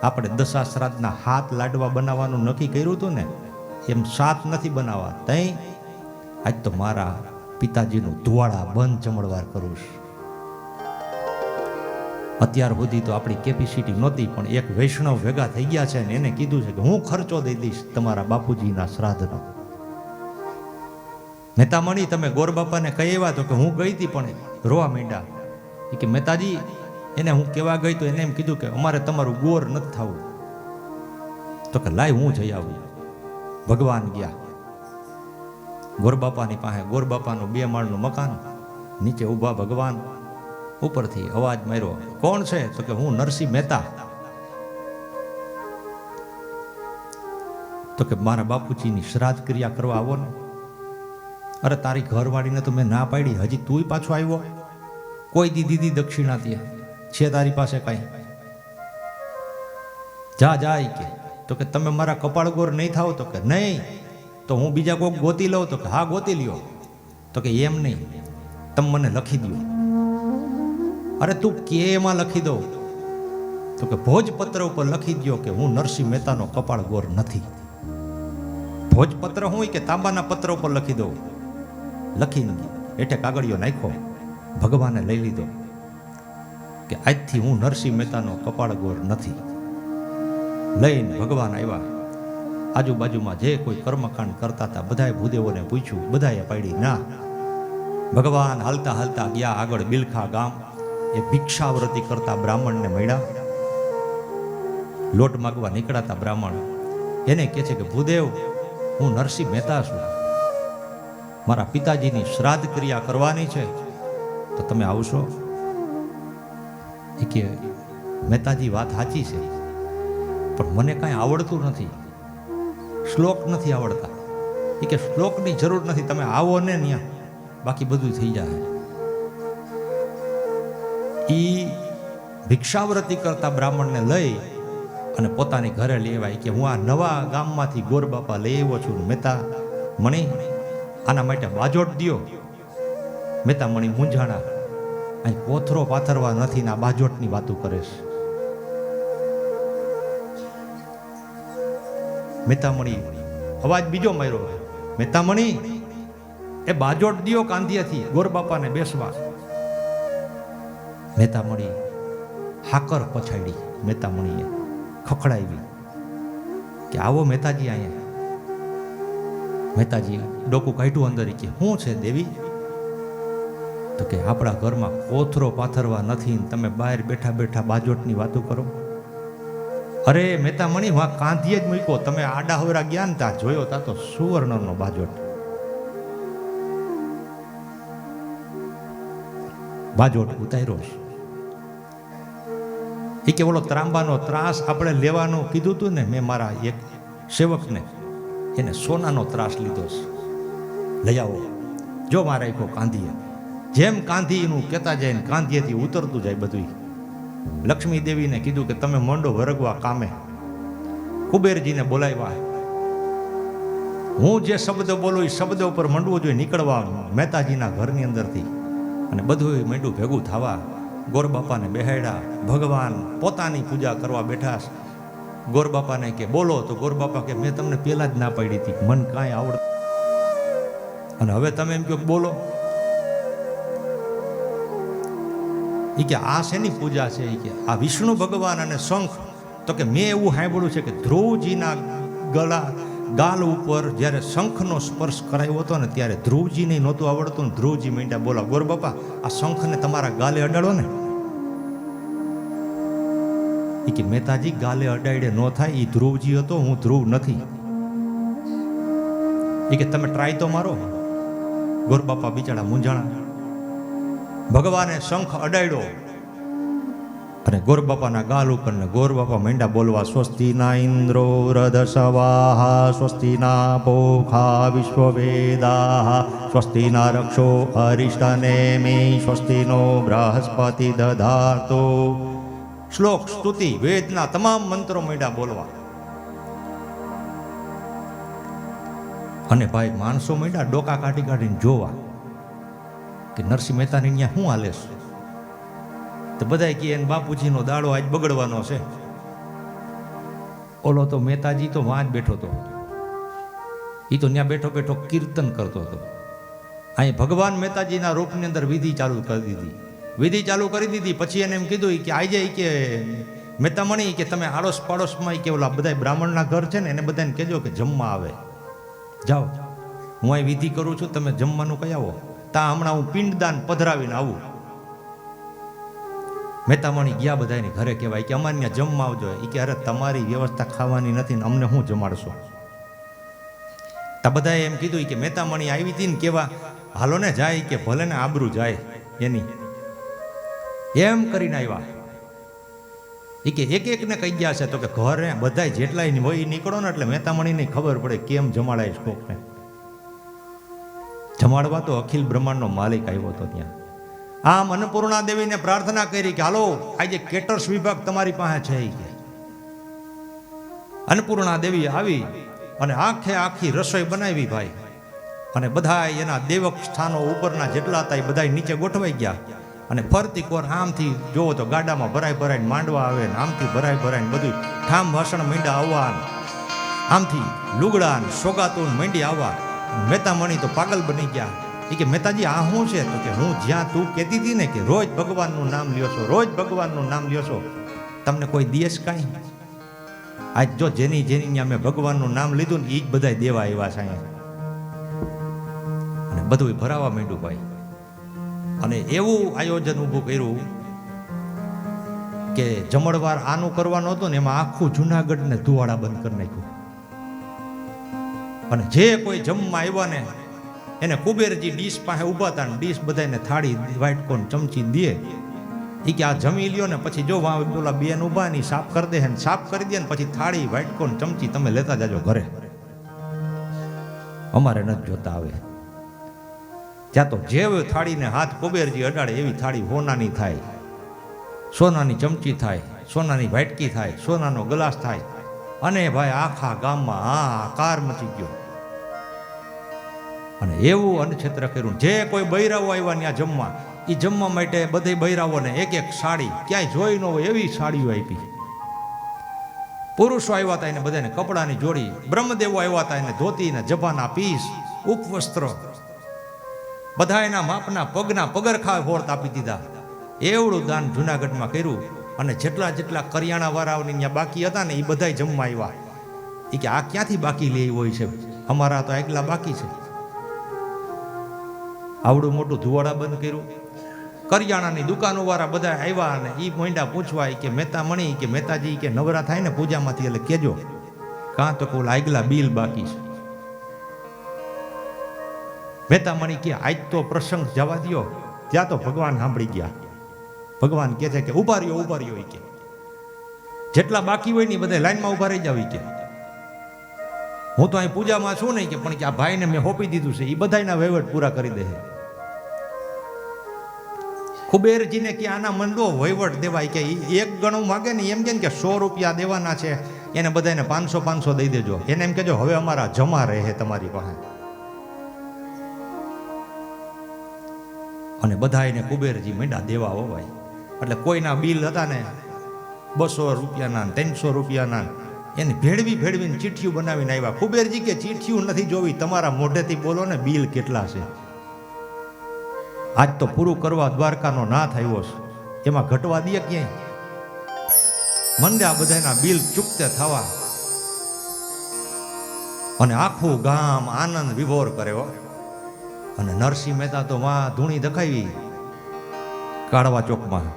આપણે દશા શ્રાદ્ધના 7 લાડવા બનાવવાનું નક્કી કર્યું હતું ને, એમ 7 નથી બનાવવા. તઈ આજ તો મારા પિતાજીનું ધુવાડા બંધ જમણવાર કરું છું. અત્યાર સુધી તો આપણી કેપેસિટી નહોતી, પણ એક વૈષ્ણવ ભેગા થઈ ગયા છે ને એને કીધું છે કે હું ખર્ચો દઈ દઈશ તમારા બાપુજીના શ્રાદ્ધનો. મહેતામણી તમે ગોરબાપાને કહી આવ્યા? તો કે હું ગઈ હતી પણ રોવા માંડ્યા. એ કે મહેતાજી એને હું કહેવા ગઈ તો એને એમ કીધું કે અમારે તમારું ગોર નથી થવું. તો કે લાય હું જઈ આવું. ભગવાન ગયા ગોરબાપાની પાસે. ગોરબાપાનું 2 માળનું મકાન, નીચે ઊભા ભગવાન. ઉપરથી અવાજ માર્યો, કોણ છે? તો કે હું નરસિંહ મહેતા. તો કે મારા બાપુજીની શ્રાદ્ધ ક્રિયા કરવા આવો ને. અરે તારી ઘરવાળીને તો મેં ના પાડી, હજી તું પાછો આવ્યો? કોઈ દીધી દક્ષિણા ત્યાં છે તારી પાસે કાંઈ? જા જાય કે. તો કે તમે મારા કપાળ ગોર નહીં થાવ? તો કે નહીં. તો હું બીજા કોઈક ગોતી લઉં? તો કે હા ગોતી લ્યો. તો કે એમ નહીં, તમે મને લખી દો. અરે તું કે એમાં લખી દો? તો કે ભોજપત્ર ઉપર લખી દો કે હું નરસિંહ મહેતાનો કપાળ ગોર નથી. ભોજપત્ર હોય કે તાંબાના પત્ર ઉપર લખી દો. લખીને હેઠે કાગળિયો નાખ્યો, ભગવાને લઈ લીધો કે આજથી હું નરસિંહ મહેતાનો કપાળ ગોર નથી. લઈને ભગવાન આવ્યા. આજુબાજુમાં જે કોઈ કર્મકાંડ કરતા હતા બધાએ ભૂદેવોને પૂછ્યું, બધાએ પાડી ના. ભગવાન હાલતા હાલતા ગયા આગળ બિલખા ગામ. એ ભિક્ષાવૃત્તિ કરતા બ્રાહ્મણને મળ્યા. લોટ માગવા નીકળાતા બ્રાહ્મણ એને કહે છે કે ભૂદેવ, હું નરસિંહ મહેતા છું, મારા પિતાજીની શ્રાદ્ધ ક્રિયા કરવાની છે, તો તમે આવશો? એ કે મહેતાજી વાત સાચી છે, પણ મને કાંઈ આવડતું નથી, શ્લોક નથી આવડતા. એ કે શ્લોકની જરૂર નથી, તમે આવો ને ત્યાં, બાકી બધું થઈ જાય. એ ભિક્ષાવૃત્તિ કરતા બ્રાહ્મણને લઈ અને પોતાની ઘરે લેવાય કે હું આ નવા ગામમાંથી ગોરબાપા લઈ આવ્યો છું. મહેતા મણી, આના માટે બાજોટ દ્યો. મહેતા મણી મૂંઝાણા, અહીં કોથરો પાથરવા નથી ને આ બાજોટની વાતો કરે છે. મહેતા મણી અવાજ બીજો માર્યો, મહેતા મણી એ બાજોટ દ્યો કાંધિયાથી ગોરબાપાને બેસવા. મહેતા મણી હાકર પછાડી, મહેતા મણીએ ખખડાવી કે આવો મહેતાજી અહીંયા. મહેતાજી ડોકું કાઢ્યું અંદર, કે શું છે દેવી? તો કે આપણા ઘરમાં કોથરો પાથરવા નથી, તમે બહાર બેઠા બેઠા બાજોટની વાતો કરો. અરે મહેતા મણી, વાં કાંધીએ જ મૂક્યો, તમે આડા હવરા ગયા ને ત્યાં જોયો તા તો સુવર્ણનો બાજોટ. બાજોટ ઉતાર્યો છે. એ કે ઓલો ત્રાંબાનો ત્રાસ આપણે લેવાનું કીધું હતું ને, મેં મારા એક સેવકને, એને સોનાનો ત્રાસ લીધો છે, લઈ આવો. જો મારા એક કાંધીએ, જેમ કાંધીનું કહેતા જાય ને કાંધીએથી ઉતરતું જાય બધું. લક્ષ્મી દેવીને કીધું કે તમે મંડો વરગવા કામે. કુબેરજીને બોલાવ્યા, હું જે શબ્દ બોલું એ શબ્દ ઉપર મંડવું જોઈએ નીકળવા મહેતાજીના ઘરની અંદરથી. અને બધું મંડું ભેગું થવા. ગોરબાપાને બેહાડ્યા. ભગવાન પોતાની પૂજા કરવા બેઠા. ગોરબાપાને કે બોલો, તો ગોરબાપા કે મેં તમને પહેલા જ ના પાડી હતી, મન કાંઈ આવડતું, અને હવે તમે એમ કહો બોલો. એ કે આ શેની પૂજા છે? એ કે આ વિષ્ણુ ભગવાન અને શંખ. તો કે મેં એવું સાંભળ્યું છે કે ધ્રુવજીના ગાલ ઉપર જ્યારે શંખનો સ્પર્શ કરાયો હતો ને, ત્યારે ધ્રુવજીને નહોતું આવડતું ને ધ્રુવજી માંડ્યા બોલા, ગોરબાપા આ શંખને તમારા ગાલે અડાડો ને. એ કે મહેતાજી ગાલે અડાડે ન થાય, એ ધ્રુવજી હતો, હું ધ્રુવ નથી. એ કે તમે ટ્રાય તો મારો. ગોરબાપા બિચારા મૂંઝાણા. ભગવાને શંખ અડાડ્યો અને ગોરબાપાના ગાલ ઉપર ને ગોરબાપા માંડ્યા બોલવા, સ્વસ્તિના ઇન્દ્રો રદસવાહા, સ્વસ્તિના પોખા વિશ્વવેદાહ, સ્વસ્તિના રક્ષો અરિષ્ટનેમિ, સ્વસ્તિનો બૃહસ્પતિ દધાતો. શ્લોક સ્તુતિ વેદના તમામ મંત્રો માંડ્યા બોલવા. અને ભાઈ માણસો માંડ્યા ડોકા કાઢી કાઢીને જોવા કે નરસિંહ મહેતાની ત્યાં શું હાલે છે. તો બધા કે એને બાપુજીનો દાડો આજ બગડવાનો છે. ઓલો તો મહેતાજી તો વાં જ બેઠો હતો, એ તો ત્યાં બેઠો બેઠો કીર્તન કરતો હતો. અહીં ભગવાન મહેતાજીના રૂપની અંદર વિધિ ચાલુ કરી દીધી. વિધિ ચાલુ કરી દીધી પછી એને એમ કીધું કે આજે કે મહેતા મણી કે તમે આડોશ પાડોશમાં કે ઓલા બધા બ્રાહ્મણના ઘર છે ને એને બધાને કહેજો કે જમવા આવે. જાઓ, હું અહીં વિધિ કરું છું, તમે જમવાનું કઈ આવો. ત્યાં હમણાં હું પિંડદાન પધરાવીને આવું. મહેતામણી ગયા બધાની ઘરે, કહેવાય કે અમારે ત્યાં જમવા આવજો. એ કે અરે તમારી વ્યવસ્થા ખાવાની નથી ને અમને શું જમાડશો? તા બધાએ એમ કીધું કે મહેતામણી આવી હતી ને કેવા, હાલો ને જાય, કે ભલે ને આબરૂ જાય એની. એમ કરીને આવ્યા. એ કે એક એકને કહી ગયા છે, તો કે ઘરે બધા જેટલાય હોય નીકળો ને એટલે મહેતામણીને ખબર પડે કેમ જમાડાય કોકને. જમાડવા તો અખિલ બ્રહ્માંડનો માલિક આવ્યો હતો ત્યાં. આમ અન્નપૂર્ણા દેવીને પ્રાર્થના કરી કે હાલો આજે કેટર્સ વિભાગ તમારી પાસે છે. અન્નપૂર્ણા દેવી આવી અને આખે આખી રસોઈ બનાવી ભાઈ. અને બધા એના દેવક સ્થાનો ઉપરના જેટલા હતા એ બધા નીચે ગોઠવાઈ ગયા. અને ફરતી કોર આમથી જોવો તો ગાડામાં ભરાઈ ભરાઈને માંડવા આવે ને આમથી ભરાઈ ભરાઈને બધું ઠામ વાસણ માંડ્યા આવવા, આમથી લુગડા સોગાતું માંડી આવવા. મહેતામણી તો પાગલ બની ગયા. એ કે મહેતાજી આ શું છે? તો કે હું જ્યાં તું કહેતી હતી ને કે રોજ ભગવાનનું નામ લ્યો છો, રોજ ભગવાનનું નામ લ્યો છો, તમને કોઈ દિયેશ કાંઈ? આજ જો જેની ત્યાં મેં ભગવાનનું નામ લીધું ને એ જ બધા દેવા આવ્યા છે અહીંયા. અને બધું ભરાવા માંડ્યું ભાઈ. અને એવું આયોજન ઊભું કર્યું કે જમણવાર આનું કરવાનું હતું ને એમાં આખું જુનાગઢને ધુવાડા બંધ કરી નાખ્યું. અને જે કોઈ જમવા આવ્યા ને એને કુબેરજી ડીશ પાસે ઊભા હતા ને ડીશ બધાને થાળી વાટકોન ચમચી દે એ કે આ જમી લ્યો ને પછી જો પેલા બેન ઊભા ની સાફ કરી દે ને સાફ કરી દે ને પછી થાળી વાટકોન ચમચી તમે લેતા જાજો ઘરે, અમારે નથી જોતા આવે. ત્યાં તો જે થાળીને હાથ કુબેરજી અડાડે એવી થાળી સોનાની થાય, સોનાની ચમચી થાય, સોનાની વાટકી થાય, સોનાનો ગ્લાસ થાય. અને ભાઈ આખા ગામમાં હાહાકાર મચી ગયો. અને એવું અનક્ષેત્ર કર્યું. જે કોઈ બૈરાવો આવ્યા ત્યાં જમવા, એ જમવા માટે બધે બૈરાવોને એક એક સાડી ક્યાંય જોઈ ન હોય એવી સાડીઓ આપી. પુરુષો આવ્યા હતા એને બધાને કપડાની જોડી, બ્રહ્મદેવો આવ્યા હતા એને ધોતી ને જભાના પીસ, ઉપવસ્ત્ર, બધા એના માપના પગના પગરખા હોર્ત આપી દીધા. એવડું દાન જુનાગઢમાં કર્યું. અને જેટલા જેટલા કરિયાણા વાળાઓની ત્યાં બાકી હતા ને એ બધા જમવા આવ્યા. એ કે આ ક્યાંથી બાકી લે હોય છે, અમારા તો એકલા બાકી છે. આવડું મોટું ધુવાડા બંધ કર્યું. કરિયાણાની દુકાનો વાળા બધા આવ્યા અને એ મોંડા પૂછવા કે મહેતા મણી કે મહેતાજી કે નવરા થાય ને પૂજામાંથી એટલે કેજો, કાં તો કોઈ આગલા બિલ બાકી છે. મહેતા મણી કે આજ તો પ્રસંગ જવા દ્યો, ત્યાં તો ભગવાન સાંભળી ગયા. ભગવાન કહે છે કે ઉભા રહ્યો કે જેટલા બાકી હોય ને બધા લાઈનમાં ઉભા રહી જાવ કે હું તો અહીં પૂજામાં છું નહીં કે પણ કે આ ભાઈને મેં હોપી દીધું છે, એ બધાના વહીવટ પૂરા કરી દે. કુબેરજીને કે આના મંડો વહીવટ દેવાય કે એક ગણું માગે ને એમ કે 100 રૂપિયા દેવાના છે એને બધાને 500 દઈ દેજો. એને એમ કહેજો હવે અમારા જમા રહે તમારી પાસે. અને બધા એને કુબેરજી મંડા દેવા હોવાય. એટલે કોઈના બિલ હતા ને 200 રૂપિયાના 300 રૂપિયાના એને ભેળવીને ચીઠિયું બનાવીને આવ્યા. કુબેરજી કે ચીઠિયું નથી જોવી, તમારા મોઢેથી બોલો ને બિલ કેટલા છે. આજ તો પૂરું કરવા દ્વારકાનો નાથ આવ્યો છે, એમાં ઘટવા દે ક્યાંય. મંડ્યા બધાના બિલ ચૂકતે થવા અને આખું ગામ આનંદ વિભોર કર્યો. અને નરસિંહ મહેતા તો માં ધૂણી દખાવી કાળવા ચોકમાં,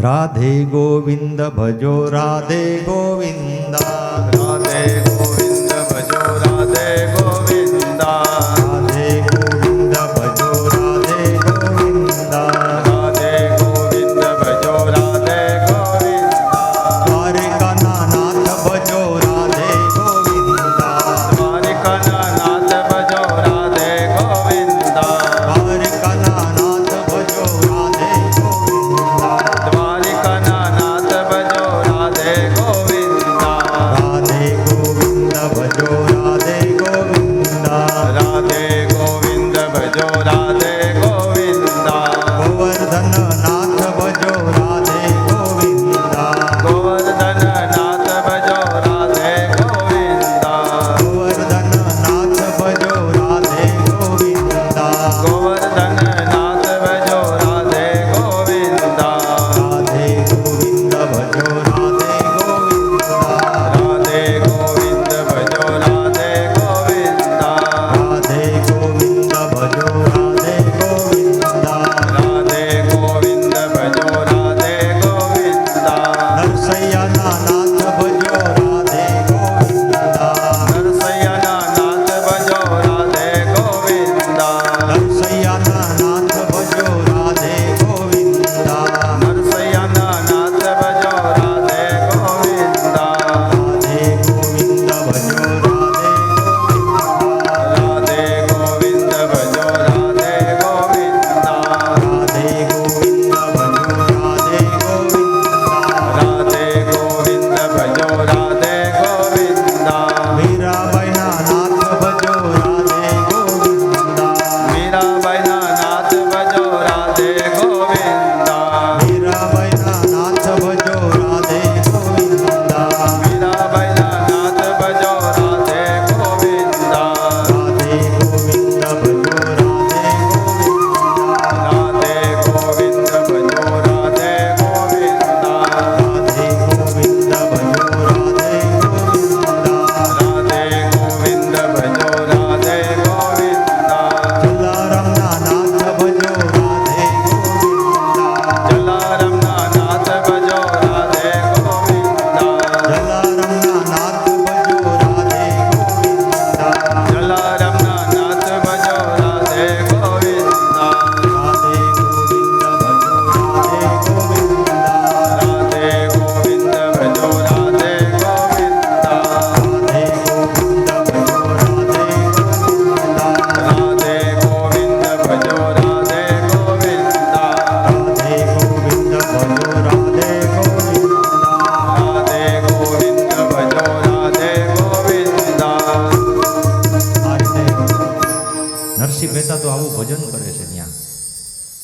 રાધે ગોવિંદ ભજો રાધે ગોવિંદા, રાધે ગોવિંદ ભજો રાધે ગોવિંદા, રાધે ગોવિંદ ભજો રાધે ગોવિંદા, રાધે ગોવિંદ ભજો રાધે ગોવિંદા, દ્વારકાના નાથ ભજો રાધે ગોવિંદા, દ્વારિકાના નાથ ભજો રાધે ગોવિંદા, દ્વારકાના નાથ ભજો રાધે ગોવિંદા, દ્વારિકાના નાથ ભજો રાધે ગોવિંદા, રાધે ગોવિંદ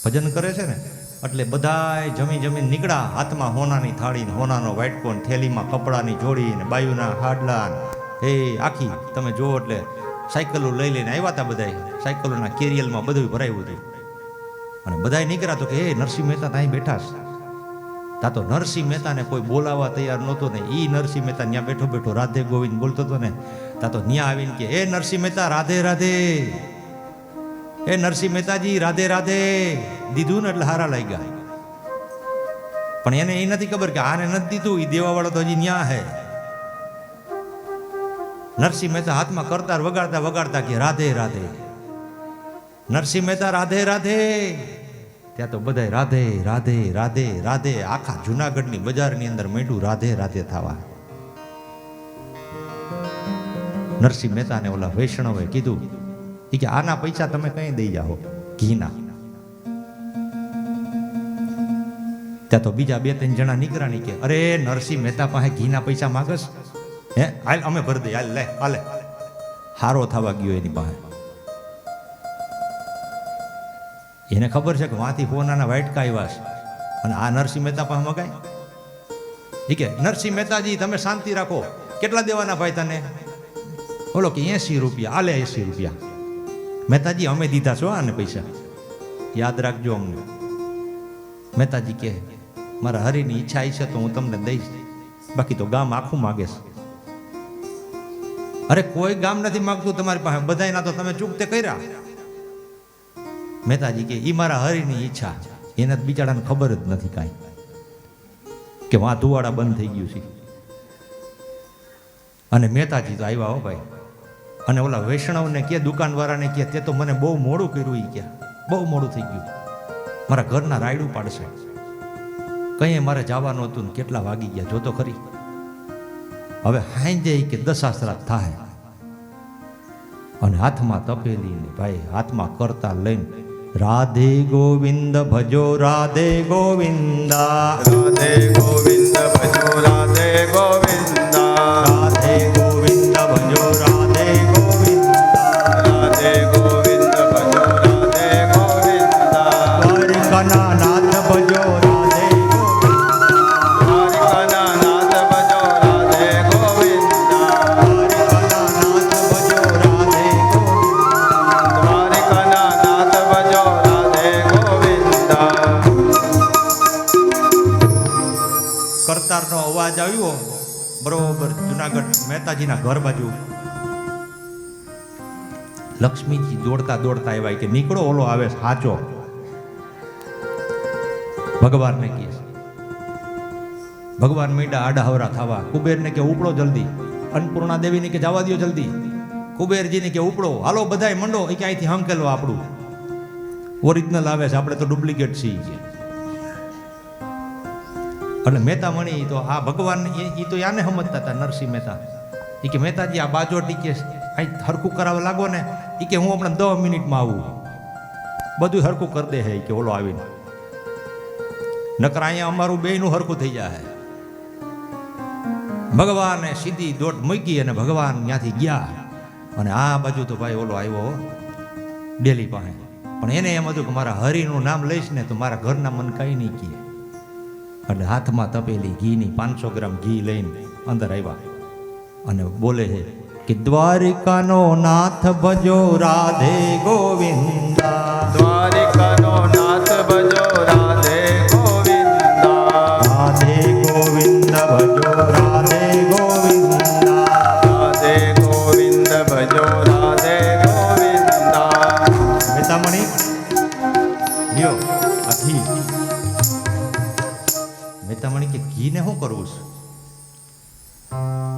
ભજન કરે છે ને એટલે બધાય જમી જમીન નીકળ્યા, હાથમાં હોનાની થાળી ને હોનાનો વાટકો ને થેલીમાં કપડાની જોડી ને બાયુના હાડલા એ આખી તમે જુઓ એટલે સાયકલો લઈ લઈને આવ્યા હતા બધાય, સાયકલોના કેરિયલમાં બધું ભરાયું હતું અને બધાય નીકળ્યા તો કે હે નરસિંહ મહેતા ત્યાં બેઠા છે. તા તો નરસિંહ મહેતાને કોઈ બોલાવવા તૈયાર નહોતો ને ઈ નરસિંહ મહેતા ત્યાં બેઠો બેઠો રાધે ગોવિંદ બોલતો હતો ને, તા તો ત્યાં આવીને કે એ નરસિંહ મહેતા રાધે રાધે, એ નરસિંહ મહેતાજી રાધે રાધે દીધું ને એટલે હારા લાગ્યા. પણ એને એ નથી ખબર કે આને નથી દીધું, એ દેવાવાળો તો હજી ન્યા હે. નરસિંહ મહેતા હાથમાં કરતાર વગાડતા વગાડતા કે રાધે રાધે, નરસિંહ મહેતા રાધે રાધે. ત્યાં તો બધાય રાધે રાધે રાધે રાધે, આખા જુનાગઢની બજારની અંદર માંડ્યું રાધે રાધે થવા. નરસિંહ મહેતાને ઓલા વૈષ્ણવે કીધું કે આના પૈસા તમે કઈ દઈ જાઓ ઘીના. ત્યાં તો બીજા 2-3 જણા નીકળ્યા ની કે અરે નરસિંહ મહેતા પાસે ઘીના પૈસા માગસ, હે હાલ અમે ભરી દઈએ, હાલ લે હાલે. હારો થવા ગયો એની પાસે. એને ખબર છે કે વાંથી ફોનાના વાઇટકા આવ્યા છે અને આ નરસિંહ મહેતા પાસે મગાય. એ કે નરસિંહ મહેતાજી તમે શાંતિ રાખો, કેટલા દેવાના ભાઈ તને? બોલો કે 80 રૂપિયા. આલે 80 રૂપિયા. મહેતાજી અમે દીધા છો આને પૈસા, યાદ રાખજો અમને. મહેતાજી કે મારા હરિની ઈચ્છા છે તો હું તમને દઈશ, બાકી તો ગામ આખું માગે છે. અરે કોઈ ગામ નથી માગતું તમારી પાસે, બધાયના તો તમે ચૂકતે કર્યા. મહેતાજી કે ઈ મારા હરિની ઈચ્છા, એને બિચારાને ખબર જ નથી કાંઈ કે વાં ધુવાડા બંધ થઈ ગયું છે. અને મહેતાજી તો આવ્યા હો ભાઈ, અને ઓલા વૈષ્ણવને કે દુકાનવાળાને કે તે તો મને બહુ મોડું કર્યું, એ કે બહુ મોડું થઈ ગયું, મારા ઘરના રાયડું પાડશે, કંઈ મારે જવાનું હતું ને કેટલા વાગી ગયા જોતો ખરી. હવે હાંજે કે દશાશ્રાદ્ધ થાય અને હાથમાં તપેલી ને ભાઈ હાથમાં કરતા લઈને રાધે ગોવિંદ ભજો રાધે ગોવિંદા, રાધે ગોવિંદ ભજો રાધે ગોવિંદા, રાધે ગોવિંદ ભજો રાધે ગોવિંદા, રાધે ગોવિંદ ભજો રાધે ગોવિંદા, દ્વારિકાના નાથ ભજો રાધે દ્વારિકાના નાથ ભજો રાધે ગોવિંદા, દ્વારિકાના નાથ ભજો રાધે દ્વારિકાના નાથ ભજો રાધે ગોવિંદા. કરતારનો અવાજ આવ્યો બરોબર જુનાગઢ મહેતાજીના ઘર બાજુ. લક્ષ્મીજી દોડતા દોડતા આવ્યા કે નીકળો, ઓલો આવે સાચો. ભગવાનને કહે, ભગવાન મીંડા આડા હવરા થવા. કુબેરને કે ઉપડો જલ્દી, અન્નપૂર્ણા દેવીને કે જવા દો જલ્દી, કુબેરજીને કે ઉપડો, હાલો બધાય મંડો, એ ક્યાંયથી હંકેલો આપણું ઓરિજિનલ આવે છે, આપણે તો ડુપ્લિકેટ છીએ કે. એટલે મહેતા મણી તો આ ભગવાન એ તો યાને સમજતા હતા નરસિંહ મહેતા. એ કે મહેતાજી આ બાજો ટીકે અહીં હરખું કરાવવા લાગો ને, એ કે હું હમણાં 10 મિનિટમાં આવું, બધું હરખું કરી દે હે કે ઓલો આવીને, નકર અહીંયા અમારું બેયનું હરખું થઈ જાય. ભગવાને સીધી દોટ મૂકી અને ભગવાન ત્યાંથી ગયા. અને આ બાજુ તો ભાઈ ઓલો આવ્યો ડેલી પાસે, પણ એને એમ હતું કે મારા હરિનું નામ લઈશ ને તો મારા ઘરના મન કઈ નહીં કહે. એટલે હાથમાં તપેલી ઘીની 500 ગ્રામ ઘી લઈને અંદર આવ્યા અને બોલે છે કે દ્વારિકાનો નાથ ભજો રાધે ગોવિંદા, દ્વારિકાનો નાથ ભજો રાધે ગોવિંદા, રાધે ગોવિંદ ભજો રાધે ગોવિંદા, રાધે ગોવિંદ ભજો રાધે ગોવિંદા. મહેતામણી લ્યો આ ઘી. મહેતામણી કે ઘીને શું કરવું છે?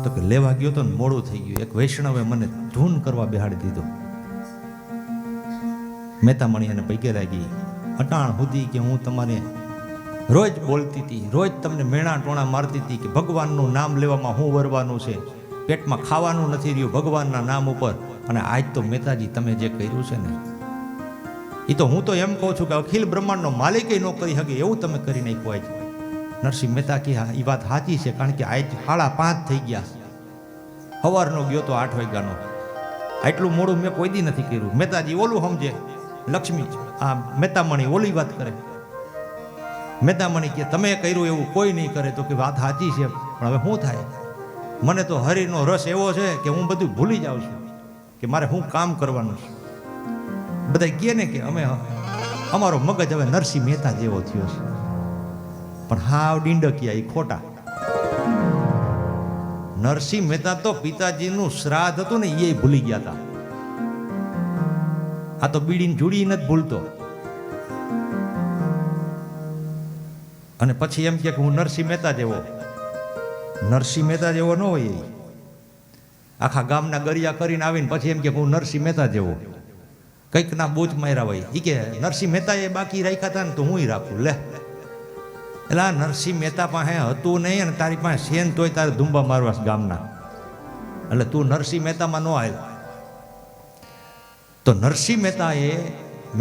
તો કે લેવા ગયો તો મોડું થઈ ગયું, એક વૈષ્ણવે મને ધૂન કરવા બેહાડી દીધો. મહેતામણી એને પૈકે લાગી, અટાણ સુધી કે હું તમારે રોજ બોલતી હતી, રોજ તમને મેણા ટોણા મારતી હતી કે ભગવાનનું નામ લેવામાં શું વરવાનું છે, પેટમાં ખાવાનું નથી રહ્યું ભગવાનના નામ ઉપર. અને આજ તો મહેતાજી તમે જે કર્યું છે ને, એ તો હું તો એમ કહું છું કે અખિલ બ્રહ્માંડનો માલિક ન કરી શકે એવું તમે કરી નાખ્યું. આજ નરસિંહ મહેતા કે એ વાત સાચી છે, કારણ કે આજ 5:30 થઈ ગયા, સવારનો ગયો તો 8 વાગ્યાનો, આટલું મોડું મેં કોઈ દી નથી કર્યું. મહેતાજી ઓલું સમજે લક્ષ્મી આ મહેતામણી ઓલી વાત કરે. મહેતામણી કે તમે કર્યું એવું કોઈ નહીં કરે. તો કે વાત સાચી છે, પણ હવે શું થાય? મને તો હરિનો રસ એવો છે કે હું બધું ભૂલી જાઉં છું કે મારે શું કામ કરવાનું છે. બધા કહે ને કે અમારો મગજ હવે નરસિંહ મહેતા જેવો થયો છે, પણ હાવ ડીંડકિયા એ ખોટા. નરસિંહ મહેતા તો પિતાજીનું શ્રાદ્ધ હતું ને એ ભૂલી ગયા હતા. આ તો બીડીને જુડી નથી ભૂલતો. અને પછી એમ કે હું નરસિંહ મહેતા જેવો. નરસિંહ મહેતા જેવો ન હોય એ. આખા ગામના ગરિયા કરીને આવીને પછી એમ કે હું નરસિંહ મહેતા જેવો. કંઈક ના બોજ માર્યા હોય એ કે નરસિંહ મહેતા એ બાકી રાખ્યા હતા ને તો હું રાખું લે. એટલે આ નરસિંહ મહેતા પાસે હતું નહીં અને તારી પાસે સેન તોય તારે ધુંબા મારવા ગામના. એટલે તું નરસિંહ મહેતામાં ન આવેલ. તો નરસિંહ મહેતા એ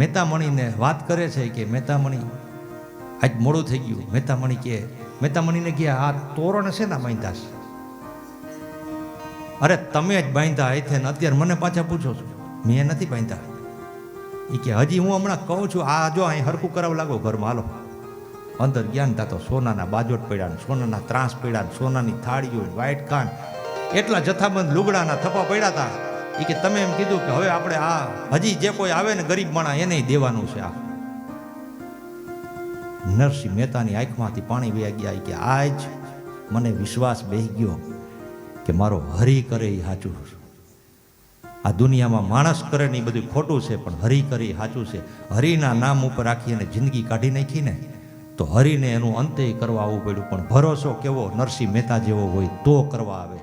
મહેતામણીને વાત કરે છે કે મહેતામણી આજ મોડું થઈ ગયું. મહેતામણીને કે આ તોરણ છે ને બાંધ્યા છે. અરે તમે જ બાંધ્યા હશે ને અત્યારે મને પાછા પૂછો છો? મેં નથી બાંધ્યા. એ કે હજી હું હમણાં કહું છું આ જો અહીં હરખું કરાવવા લાગો ઘરમાં. હાલો અંદર જ્ઞાન થતો સોનાના બાજોટ પડ્યા, સોનાના ત્રાસ પડ્યા, સોનાની થાળીઓ, વ્હાઈટ કાન, એટલા જથ્થાબંધ લુગડાના થપ્પા પડ્યા હતા. એ કે તમે એમ કીધું કે હવે આપણે આ હજી જે કોઈ આવે ને ગરીબ માણા એને દેવાનું છે. આ નરસિંહ મહેતાની આંખમાંથી પાણી વહી ગયા. કે આજ મને વિશ્વાસ બેસી ગયો કે મારો હરિ કરે એ સાચું છે. આ દુનિયામાં માણસ કરે ને એ બધું ખોટું છે, પણ હરિ કરે એ સાચું છે. હરિના નામ ઉપર રાખી અને જિંદગી કાઢી નાખી ને તો હરિને એનું અંતે કરવા આવવું પડ્યું. પણ ભરોસો કેવો નરસિંહ મહેતા જેવો હોય તો કરવા આવે.